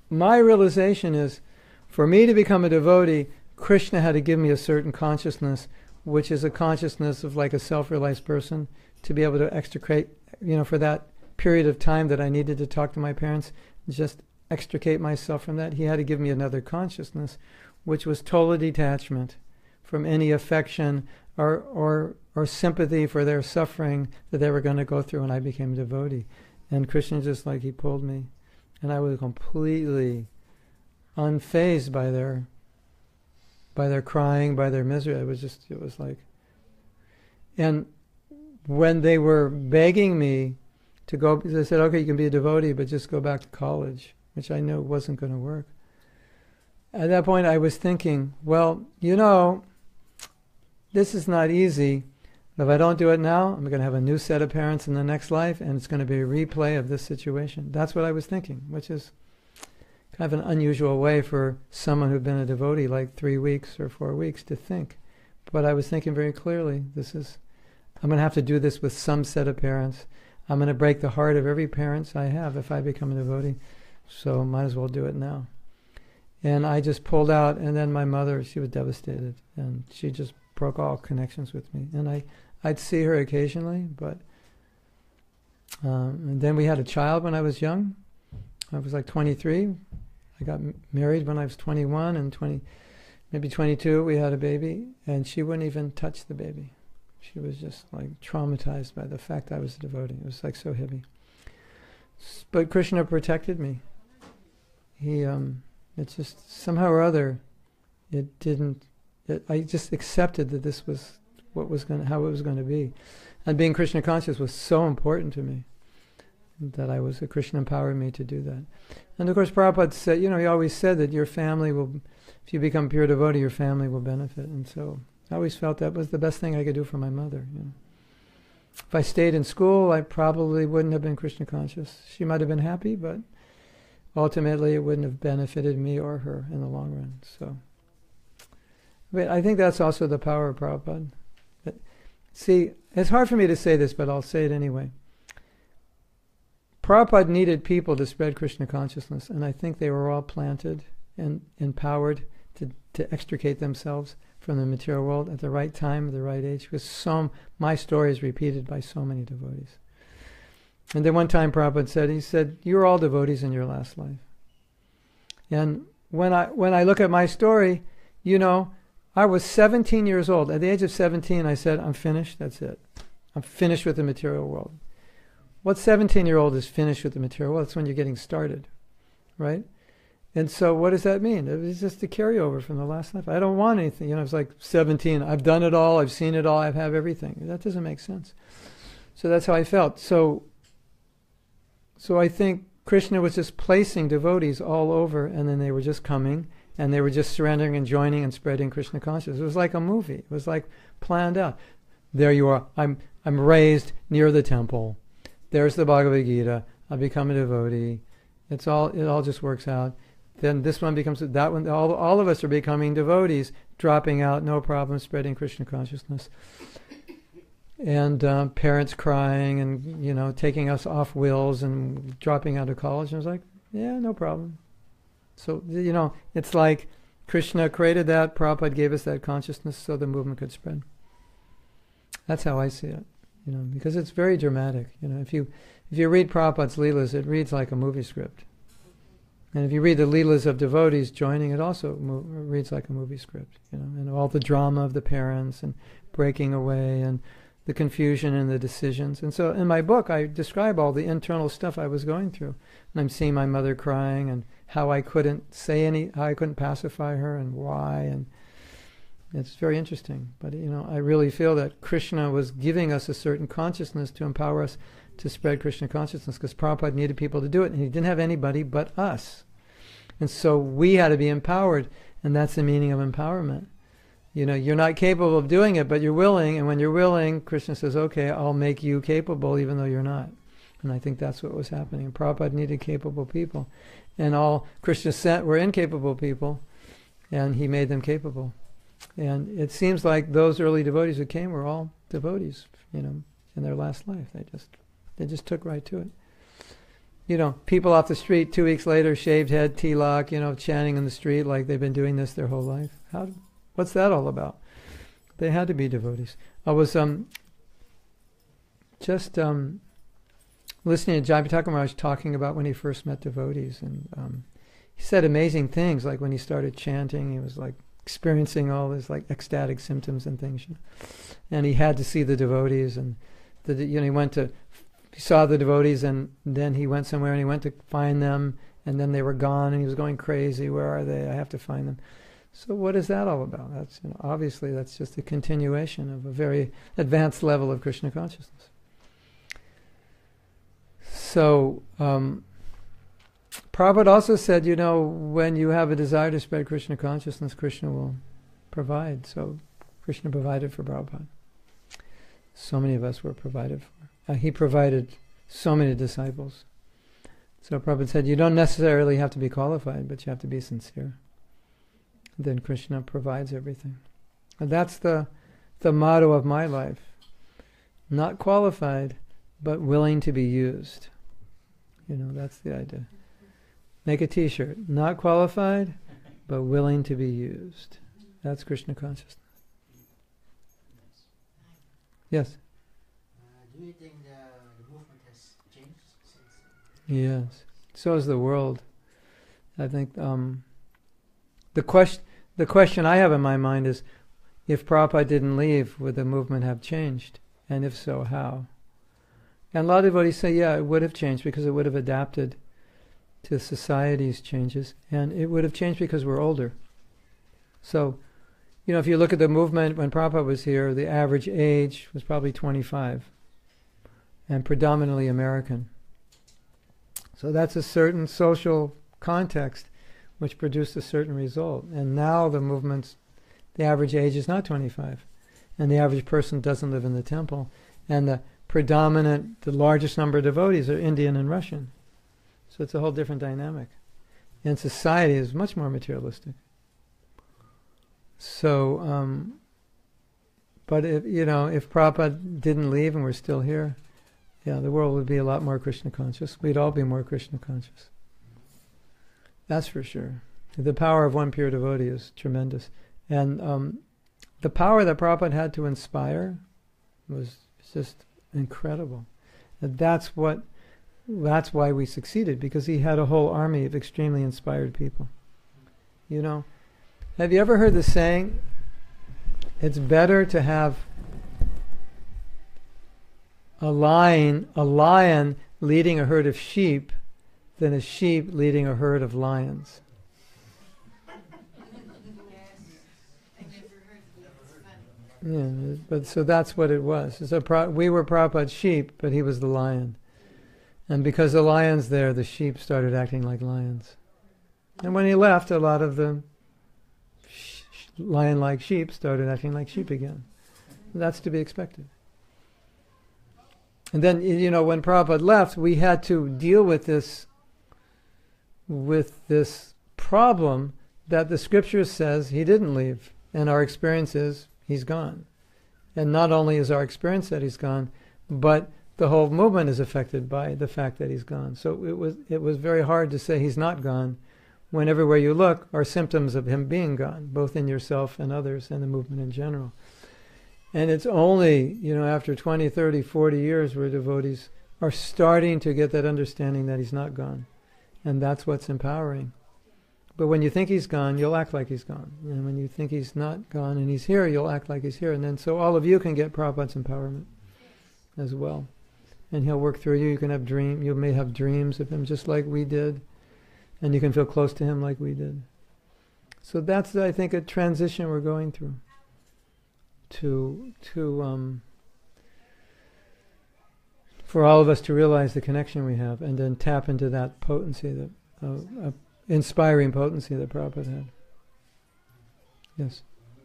my realization is, for me to become a devotee, Krishna had to give me a certain consciousness, which is a consciousness of like a self-realized person, to be able to extricate, you know, for that period of time that I needed to talk to my parents, just extricate myself from that. He had to give me another consciousness, which was total detachment from any affection or sympathy for their suffering that they were going to go through, and I became a devotee. And Krishna just like, he pulled me, and I was completely unfazed by their crying, by their misery. It was like, and when they were begging me to go, they said, okay, you can be a devotee, but just go back to college, which I knew wasn't going to work. At that point, I was thinking, well, you know, this is not easy. If I don't do it now, I'm going to have a new set of parents in the next life, and it's going to be a replay of this situation. That's what I was thinking, which is kind of an unusual way for someone who'd been a devotee like 3 weeks or 4 weeks to think. But I was thinking very clearly, I'm going to have to do this with some set of parents. I'm going to break the heart of every parent I have if I become a devotee. So might as well do it now. And I just pulled out, and then my mother, she was devastated, and she just broke all connections with me. And I'd see her occasionally, but and then we had a child when I was young. I was like 23. I got married when I was 21, and maybe 22, we had a baby, and she wouldn't even touch the baby. She was just like traumatized by the fact I was a devotee. It was like so heavy. But Krishna protected me. It's just somehow or other, I just accepted that this was how it was going to be. And being Krishna conscious was so important to me, that Krishna empowered me to do that. And of course Prabhupada said, you know, he always said that your family will, if you become pure devotee, your family will benefit. And so I always felt that was the best thing I could do for my mother. You know. If I stayed in school, I probably wouldn't have been Krishna conscious. She might have been happy, but ultimately it wouldn't have benefited me or her in the long run. So, but I think that's also the power of Prabhupada. But, see, it's hard for me to say this, but I'll say it anyway. Prabhupada needed people to spread Krishna consciousness, and I think they were all planted and empowered to extricate themselves from the material world at the right time, at the right age. Because my story is repeated by so many devotees. And then one time Prabhupada he said, you're all devotees in your last life. And when I look at my story, you know, I was 17 years old. At the age of 17, I said, I'm finished, that's it. I'm finished with the material world. What 17-year-old is finished with the material world? That's when you're getting started, right? And so what does that mean? It was just a carryover from the last life. I don't want anything. You know, it's like 17. I've done it all. I've seen it all. I have everything. That doesn't make sense. So that's how I felt. So I think Krishna was just placing devotees all over, and then they were just coming, and they were just surrendering and joining and spreading Krishna consciousness. It was like a movie. It was like planned out. There you are. I'm raised near the temple. There's the Bhagavad Gita. I become a devotee. It all just works out. Then this one becomes that one. All of us are becoming devotees, dropping out, no problem, spreading Krishna consciousness. and parents crying and, taking us off wheels and dropping out of college. And I was like, yeah, no problem. So, it's like Krishna created that, Prabhupada gave us that consciousness so the movement could spread. That's how I see it, because it's very dramatic. If you read Prabhupada's Leelas, it reads like a movie script. And if you read the Leelas of devotees joining, it also reads like a movie script, and all the drama of the parents and breaking away and the confusion and the decisions. And so in my book, I describe all the internal stuff I was going through. And I'm seeing my mother crying and how I couldn't how I couldn't pacify her and why. And it's very interesting. But, I really feel that Krishna was giving us a certain consciousness to empower us to spread Krishna consciousness, because Prabhupada needed people to do it, and he didn't have anybody but us. And so we had to be empowered, and that's the meaning of empowerment. You're not capable of doing it, but you're willing, and when you're willing, Krishna says, okay, I'll make you capable even though you're not. And I think that's what was happening. Prabhupada needed capable people. And all Krishna sent were incapable people, and he made them capable. And it seems like those early devotees who came were all devotees, in their last life. They just took right to it. People off the street 2 weeks later, shaved head, tilak, chanting in the street like they've been doing this their whole life. What's that all about? They had to be devotees. I was just listening to Jayapataka Maharaj talking about when he first met devotees, and he said amazing things, like when he started chanting, he was like experiencing all his like ecstatic symptoms and things, and he had to see the devotees, and he saw the devotees, and then he went somewhere and he went to find them, and then they were gone, and he was going crazy. Where are they? I have to find them. So what is that all about? That's obviously that's just a continuation of a very advanced level of Krishna consciousness. So Prabhupada also said, when you have a desire to spread Krishna consciousness, Krishna will provide. So Krishna provided for Prabhupada. So many of us were provided for. He provided so many disciples. So Prabhupada said, you don't necessarily have to be qualified, but you have to be sincere. Then Krishna provides everything. And that's the motto of my life. Not qualified, but willing to be used. That's the idea. Make a t-shirt. Not qualified, but willing to be used. That's Krishna consciousness. Yes? Do you think the movement has changed since? Yes. So is the world. I think the question I have in my mind is, if Prabhupada didn't leave, would the movement have changed? And if so, how? And a lot of devotees say, yeah, it would have changed because it would have adapted to society's changes. And it would have changed because we're older. So, if you look at the movement when Prabhupada was here, the average age was probably 25. And predominantly American. So that's a certain social context which produced a certain result. And now the average age is not 25. And the average person doesn't live in the temple. And the largest number of devotees are Indian and Russian. So it's a whole different dynamic. And society is much more materialistic. So, but if Prabhupada didn't leave and we're still here, the world would be a lot more Krishna conscious. We'd all be more Krishna conscious. That's for sure. The power of one pure devotee is tremendous. And the power that Prabhupada had to inspire was just incredible. And that's why we succeeded, because he had a whole army of extremely inspired people. Have you ever heard the saying, it's better to have a lion leading a herd of sheep than a sheep leading a herd of lions? Yeah, but so that's what it was. So we were Prabhupada's sheep, but he was the lion. And because the lion's there, the sheep started acting like lions. And when he left, a lot of the lion-like sheep started acting like sheep again. That's to be expected. And then, when Prabhupada left, we had to deal with this problem that the scripture says he didn't leave. And our experience is he's gone. And not only is our experience that he's gone, but the whole movement is affected by the fact that he's gone. So it was very hard to say he's not gone when everywhere you look are symptoms of him being gone, both in yourself and others and the movement in general. And it's only, after 20, 30, 40 years where devotees are starting to get that understanding that he's not gone. And that's what's empowering. But when you think he's gone, you'll act like he's gone. And when you think he's not gone and he's here, you'll act like he's here. And then so all of you can get Prabhupada's empowerment as well. And he'll work through you. You may have dreams of him just like we did. And you can feel close to him like we did. So that's, I think, a transition we're going through. For all of us to realize the connection we have and then tap into that potency, that inspiring potency that Prabhupada had. Yes.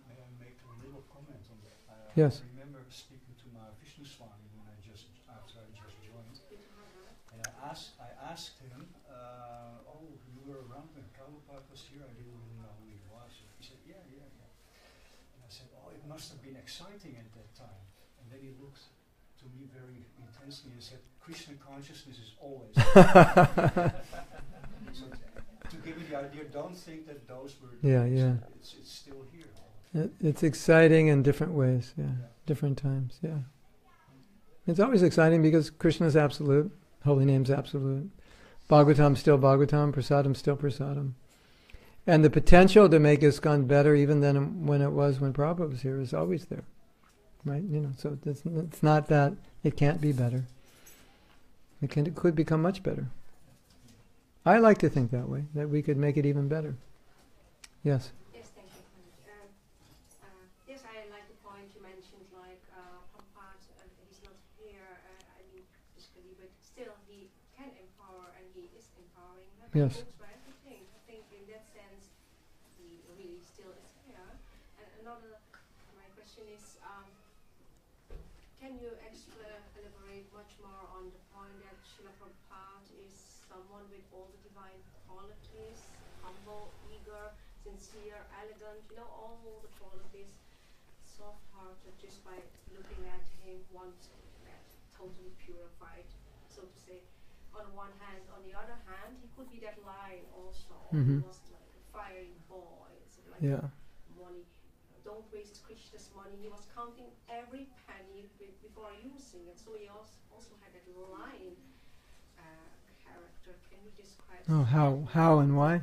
May I make a little comment on that? Yes. I remember speaking to my Vishnu Swami after I just joined, and I asked him, you were around when Prabhupada was here. I didn't really know who he was. He said, yeah. And I said, it must have been exciting at that time. And then he looked to me very intensely and said, Krishna consciousness is always. So to give you the idea, don't think that those were. It's still here. It's exciting in different ways. Different times. It's always exciting because Krishna is absolute, holy name's absolute. Bhagavatam still Bhagavatam, Prasadam still Prasadam. And the potential to make ISKCON better even than when it was when Prabhupada was here is always there. Right? So it's not that it can't be better. It could become much better. I like to think that way, that we could make it even better. Yes? Yes, thank you. Yes, I like the point you mentioned, like Prabhupada, he's not here, physically, but still he can empower and he is empowering. Yes. For everything. I think in that sense, he really still is here. And my question is, can you elaborate much more on the point that Srila Prabhupada is someone with all the divine qualities, humble, eager, sincere, elegant, all the qualities, soft-hearted, just by looking at him, once totally purified, so to say, on one hand. On the other hand, he could be that lion also. He was like a fiery boy, money. Don't waste Krishna's money. He was counting every penny before using it. So he also had that lion character. Can you describe? Oh, how and why?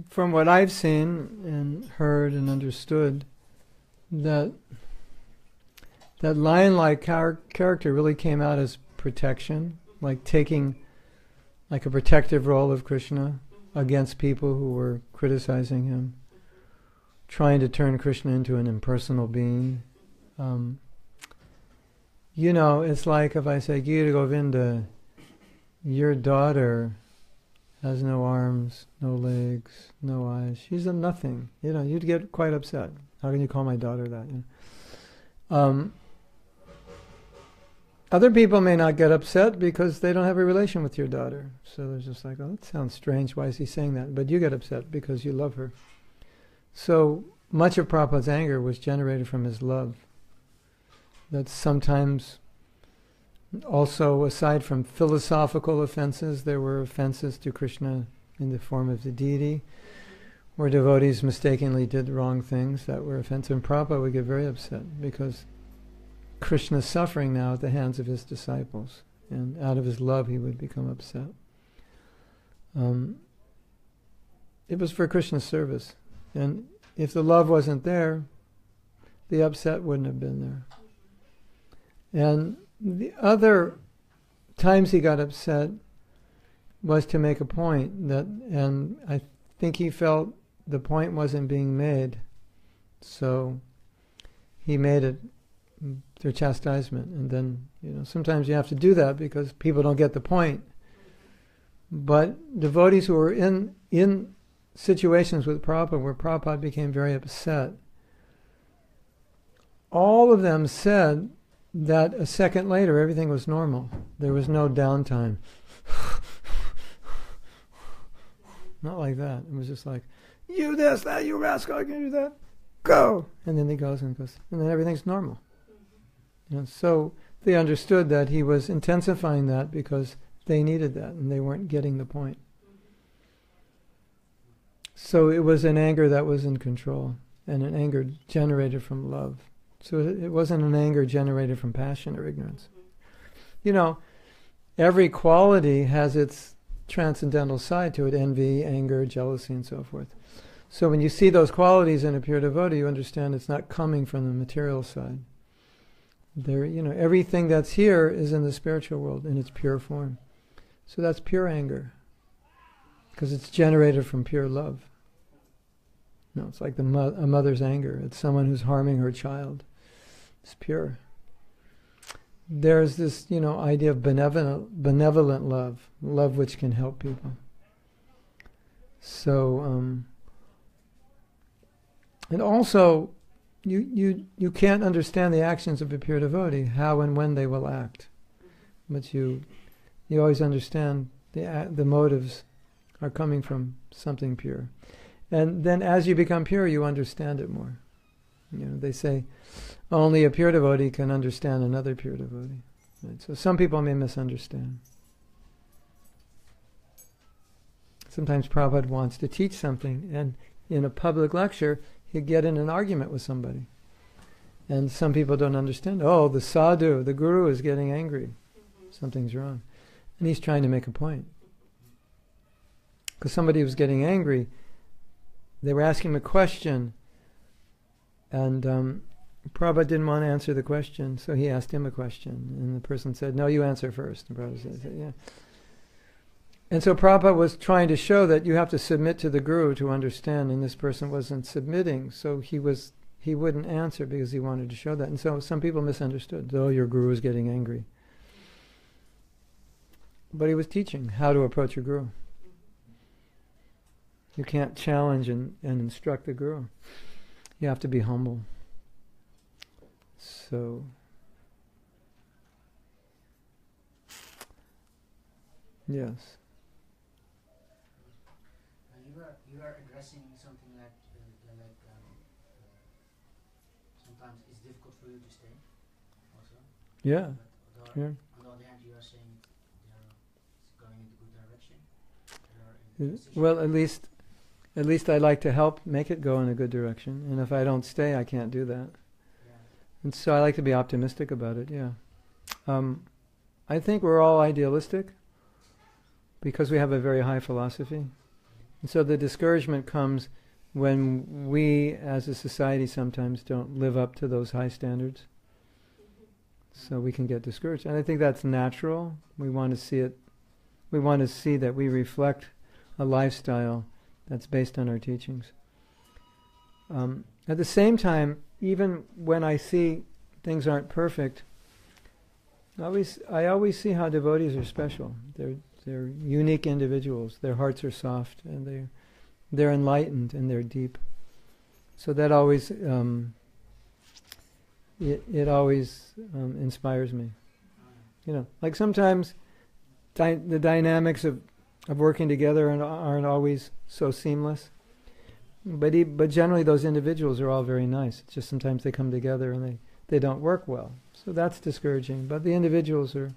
From what I've seen and heard and understood, that lion-like character really came out as protection, like taking like a protective role of Krishna against people who were criticizing him, trying to turn Krishna into an impersonal being. It's like if I say, Gita Govinda, your daughter has no arms, no legs, no eyes. She's a nothing. You'd get quite upset. How can you call my daughter that? Other people may not get upset because they don't have a relation with your daughter. So they're just like, that sounds strange. Why is he saying that? But you get upset because you love her. So much of Prabhupada's anger was generated from his love. That sometimes also, aside from philosophical offenses, there were offenses to Krishna in the form of the deity, where devotees mistakenly did wrong things that were offensive. And Prabhupada would get very upset because Krishna's suffering now at the hands of his disciples, and out of his love he would become upset. It was for Krishna's service, and if the love wasn't there, the upset wouldn't have been there. And the other times he got upset was to make a point and I think he felt the point wasn't being made, so he made it through chastisement. And then, sometimes you have to do that because people don't get the point. But devotees who were in situations with Prabhupada where Prabhupada became very upset, all of them said that a second later everything was normal. There was no downtime. Not like that. It was just like, you this, that, you rascal, I can do that. Go! And then he goes and goes. And then everything's normal. So they understood that he was intensifying that because they needed that and they weren't getting the point. So it was an anger that was in control and an anger generated from love. So it wasn't an anger generated from passion or ignorance. Every quality has its transcendental side to it: envy, anger, jealousy, and so forth. So when you see those qualities in a pure devotee, you understand it's not coming from the material side. Everything that's here is in the spiritual world in its pure form. So that's pure anger, because it's generated from pure love. It's like a mother's anger. It's someone who's harming her child. It's pure. There's this, idea of benevolent love which can help people. So, and also, you can't understand the actions of a pure devotee, how and when they will act. But you always understand the motives are coming from something pure. And then as you become pure, you understand it more. They say only a pure devotee can understand another pure devotee. Right? So some people may misunderstand. Sometimes Prabhupada wants to teach something, and in a public lecture, he'd get in an argument with somebody. And some people don't understand. Oh, the sadhu, the guru is getting angry. Something's wrong. And he's trying to make a point. Because somebody was getting angry. They were asking him a question, and Prabhupada didn't want to answer the question, so he asked him a question. And the person said, no, you answer first. And Prabhupada said, yeah. And so Prabhupada was trying to show that you have to submit to the guru to understand, and this person wasn't submitting, so he wouldn't answer because he wanted to show that. And so some people misunderstood. Oh, your guru is getting angry. But he was teaching how to approach a guru. You can't challenge and instruct the guru. You have to be humble. So, yes. You are addressing something like sometimes it's difficult for you to stay. Also. Yeah. But Yeah. on the other hand, you are saying they're going in the good direction. They are in the Well, at least I like to help make it go in a good direction. And if I don't stay, I can't do that. Yeah. And so I like to be optimistic about it, yeah. I think we're all idealistic because we have a very high philosophy. And so the discouragement comes when we as a society sometimes don't live up to those high standards. So we can get discouraged. And I think that's natural. We want to see it. We want to see that we reflect a lifestyle that's based on our teachings. At the same time, even when I see things aren't perfect, I always see how devotees are special. They're unique individuals. Their hearts are soft, and they're enlightened, and they're deep. So that always it always inspires me. Like sometimes the dynamics of working together aren't always so seamless. But generally those individuals are all very nice. It's just sometimes they come together and they don't work well. So that's discouraging. But the individuals are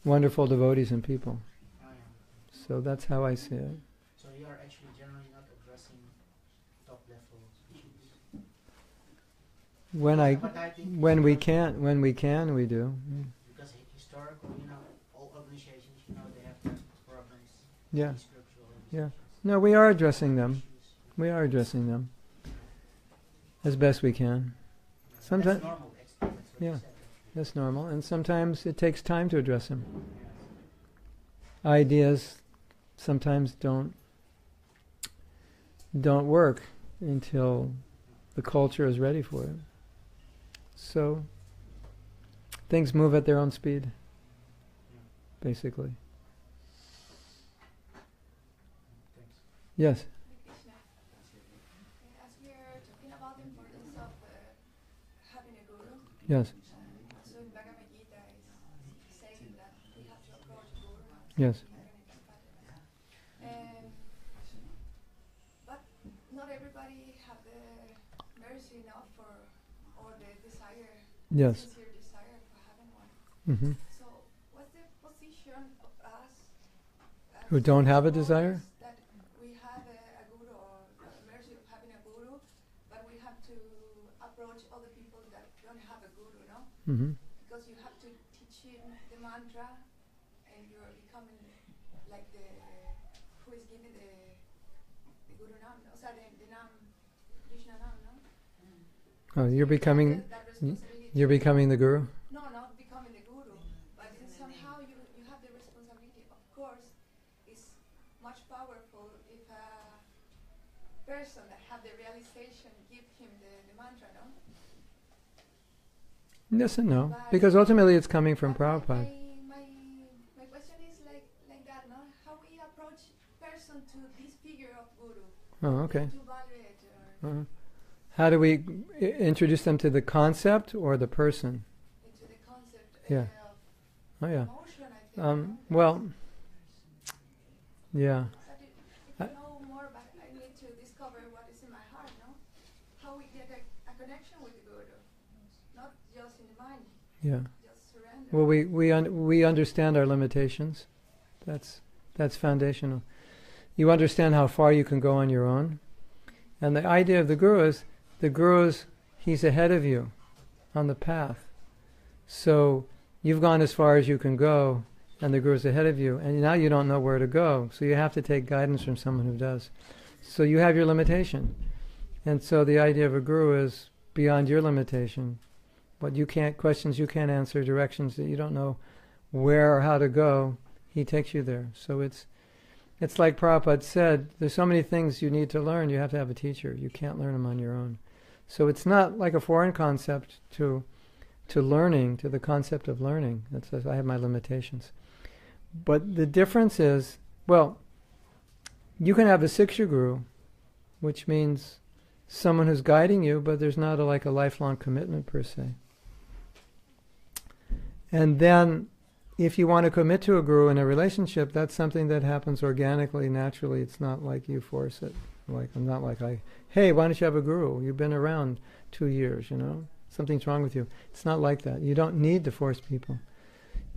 wonderful devotees and people. So that's how I see it. So you are actually generally not addressing top level issues. When we can, we do. Because historically, all organizations, they have their problems. Yeah. Scriptural Yeah. organizations. No, we are addressing them. We are addressing them as best we can. Sometimes, That's normal. That's what yeah, you said. that's normal. And sometimes it takes time to address them. Ideas sometimes don't work until the culture is ready for it. So things move at their own speed, basically. Thanks. Yes. Krishna. As we are talking about the importance of having a guru, Yes. so in Bhagavad Gita is saying that we have to approach a guru. Yes. But desire, Yes. sincere desire for having one. Hmm. So, what's the position of us as Who don't have a scholars desire? that we have a guru or the mercy of having a guru, but we have to approach other people that don't have a guru, no? Hmm. Because you have to teach him the mantra, and you're becoming like the who is giving the guru nam, no? So the nam, Krishna nam, no? Oh, you're becoming That responsibility. you're becoming the guru. No, not becoming the guru, but then somehow you have the responsibility. Of course, it's much powerful if a person that have the realization give him the mantra, no? Yes and no, But- because ultimately it's coming from But my- Prabhupada. My question is like that, no? How we approach person to this figure of guru Oh, okay. to value it or Uh-huh. How do we introduce them to the concept or the person? into the concept Yeah. of Oh yeah. emotion, I think. no? Well, yeah. But if you know more, but I need to discover what is in my heart, no? How we get a connection with the guru, not just in the mind, Yeah. just surrender. Well, we understand our limitations. That's foundational. You understand how far you can go on your own, and the idea of the guru is he's ahead of you on the path. So you've gone as far as you can go, and the guru's ahead of you, and now you don't know where to go. So you have to take guidance from someone who does. So you have your limitation, and so the idea of a guru is beyond your limitation. What you can't, questions you can't answer, directions that you don't know where or how to go, he takes you there. So it's like Prabhupada said, there's so many things you need to learn, you have to have a teacher. You can't learn them on your own. So it's not like a foreign concept to learning, to the concept of learning. It says, I have my limitations. But the difference is, well, you can have a Siksha Guru, which means someone who's guiding you, but there's not like a lifelong commitment per se. And then, if you want to commit to a guru in a relationship, that's something that happens organically, naturally. It's not like you force it. I'm not like hey, why don't you have a guru? You've been around 2 years, Something's wrong with you. It's not like that. You don't need to force people.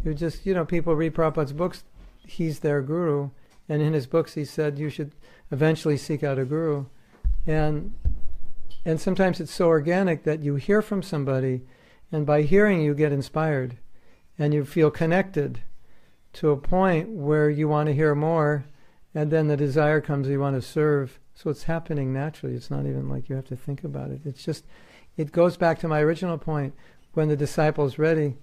You just, people read Prabhupada's books. He's their guru. And in his books he said you should eventually seek out a guru. And sometimes it's so organic that you hear from somebody, and by hearing you get inspired. And you feel connected to a point where you want to hear more, and then the desire comes, you want to serve. So it's happening naturally. It's not even like you have to think about it. It's just, it goes back to my original point. When the disciple's ready,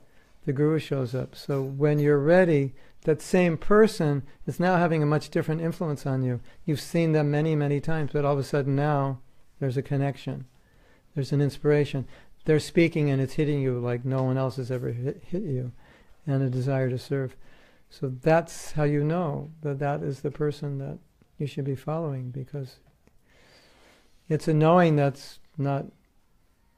the guru shows up. So when you're ready, that same person is now having a much different influence on you. You've seen them many, many times, but all of a sudden now there's a connection. There's an inspiration. They're speaking and it's hitting you like no one else has ever hit you. And a desire to serve. So that's how you know that is the person that you should be following, because it's a knowing that's not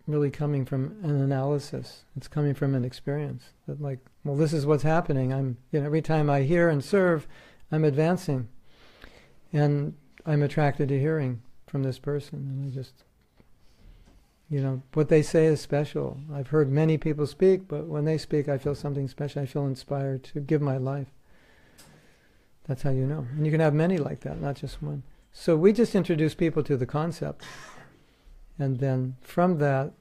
really coming from an analysis. It's coming from an experience. That this is what's happening. Every time I hear and serve, I'm advancing. And I'm attracted to hearing from this person. And I just, what they say is special. I've heard many people speak, but when they speak, I feel something special. I feel inspired to give my life. That's how you know. And you can have many like that, not just one. So we just introduce people to the concept. And then from that,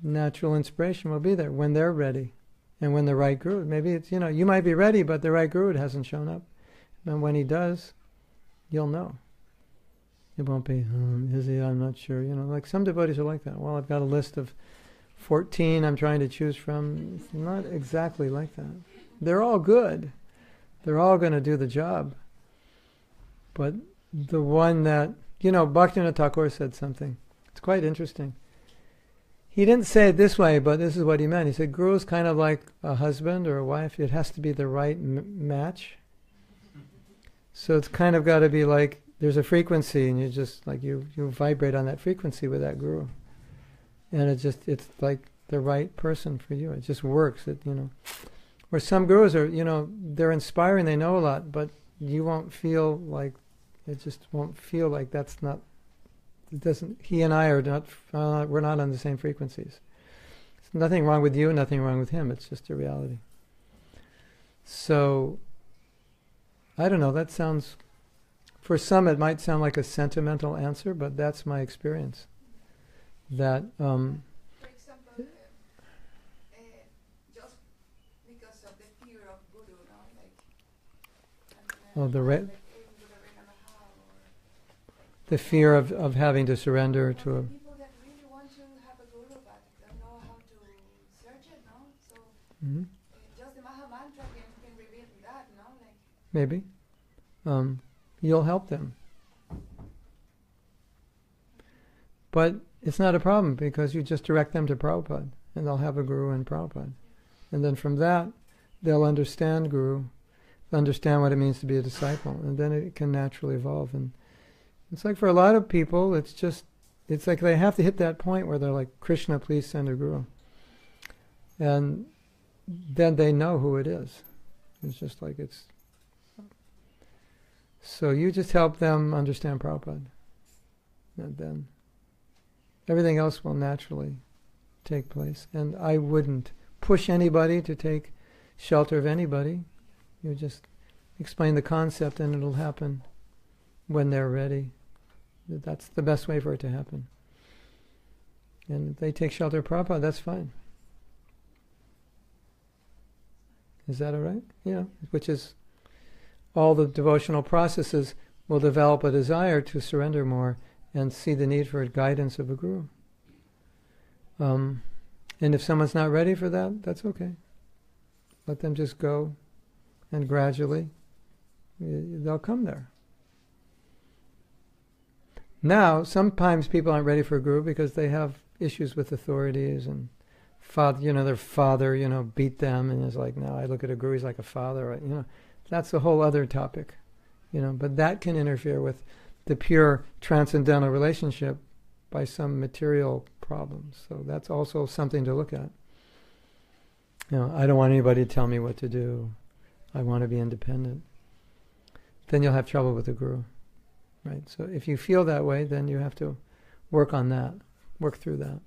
natural inspiration will be there when they're ready. And when the right guru, maybe it's, you might be ready, but the right guru hasn't shown up. And when he does, you'll know. It won't be, is he? I'm not sure. Like some devotees are like that. Well, I've got a list of 14 I'm trying to choose from. It's not exactly like that. They're all good. They're all going to do the job. But the one that, Bhaktivinoda Thakur said something. It's quite interesting. He didn't say it this way, but this is what he meant. He said, Guru is kind of like a husband or a wife. It has to be the right match. So it's kind of got to be like, there's a frequency, and you just you vibrate on that frequency with that guru, and it's like the right person for you. It just works. Where some gurus are, they're inspiring, they know a lot, but you won't feel like it. Just won't feel like that's not. It doesn't. He and I are not. We're not on the same frequencies. There's nothing wrong with you, nothing wrong with him. It's just a reality. So, I don't know, that sounds, for some it might sound like a sentimental answer, but that's my experience. That, For example, just because of the fear of Guru, no? Like, oh, the like the fear of having to surrender to a... people that really want to have a Guru but don't know how to search it, no? So Mhm. just the Maha Mantra can reveal that, no? Like, Maybe. You'll help them. But it's not a problem because you just direct them to Prabhupada and they'll have a Guru in Prabhupada. And then from that, they'll understand Guru, understand what it means to be a disciple, and then it can naturally evolve. And it's like for a lot of people, it's like they have to hit that point where they're like, Krishna, please send a Guru. And then they know who it is. It's just like it's... So you just help them understand Prabhupada. And then everything else will naturally take place. And I wouldn't push anybody to take shelter of anybody. You just explain the concept and it'll happen when they're ready. That's the best way for it to happen. And if they take shelter of Prabhupada, that's fine. Is that all right? Yeah. Which is, all the devotional processes will develop a desire to surrender more and see the need for guidance of a Guru. And if someone's not ready for that, that's okay. Let them just go, and gradually they'll come there. Now, sometimes people aren't ready for a Guru because they have issues with authorities and their father, beat them, and is like, no, I look at a Guru, he's like a father, that's a whole other topic, but that can interfere with the pure transcendental relationship by some material problems. So that's also something to look at. I don't want anybody to tell me what to do. I want to be independent. Then you'll have trouble with the Guru, right? So if you feel that way, then you have to work on that, work through that.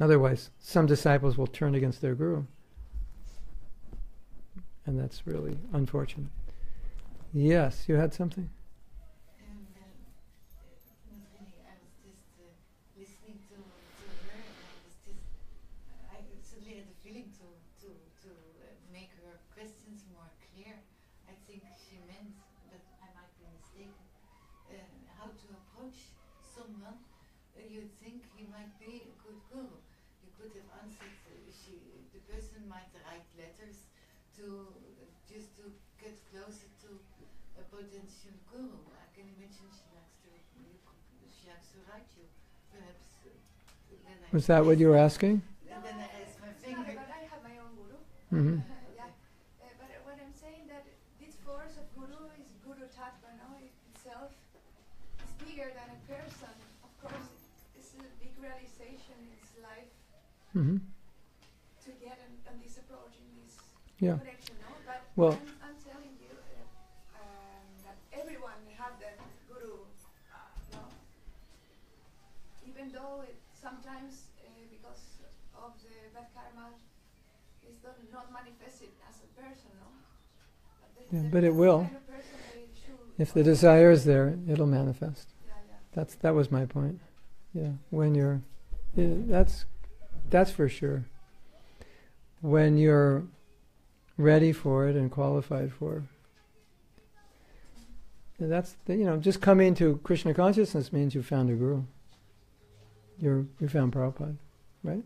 Otherwise, some disciples will turn against their Guru. And that's really unfortunate. Yes, you had something? I was just listening to her, and I suddenly had the feeling to make her questions more clear. I think she meant, but I might be mistaken, how to approach someone you think he might be a good Guru. You could have answered, the person might write letters just to get closer to a potential Guru. I can imagine she likes to write you. Perhaps. Was that what you were asking? And then I raised my finger. But I have my own Guru. Mm-hmm. Yeah. But what I'm saying that this force of Guru is Guru Tattva, itself is bigger than a person. Of course, it's a big realization in his life Mm-hmm. to get on this approach, in this connection, But Well, I'm telling you that everyone have that Guru, even though it sometimes, because of the bad karma, is not manifested as a person, but it will. Kind of person that it should If the desire is there, it'll manifest. yeah. That was my point. Yeah, when you're, that's for sure. When you're ready for it and qualified for it, that's just coming to Krishna consciousness means you found a Guru. You found Prabhupada, right?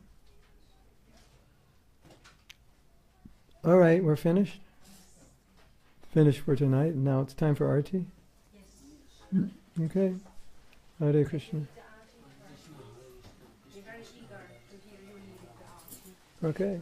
All right, we're finished. Finished for tonight. Now it's time for Arti. Yes. Okay. Hare Krishna. We're very eager to hear you lead the Aarti. Okay.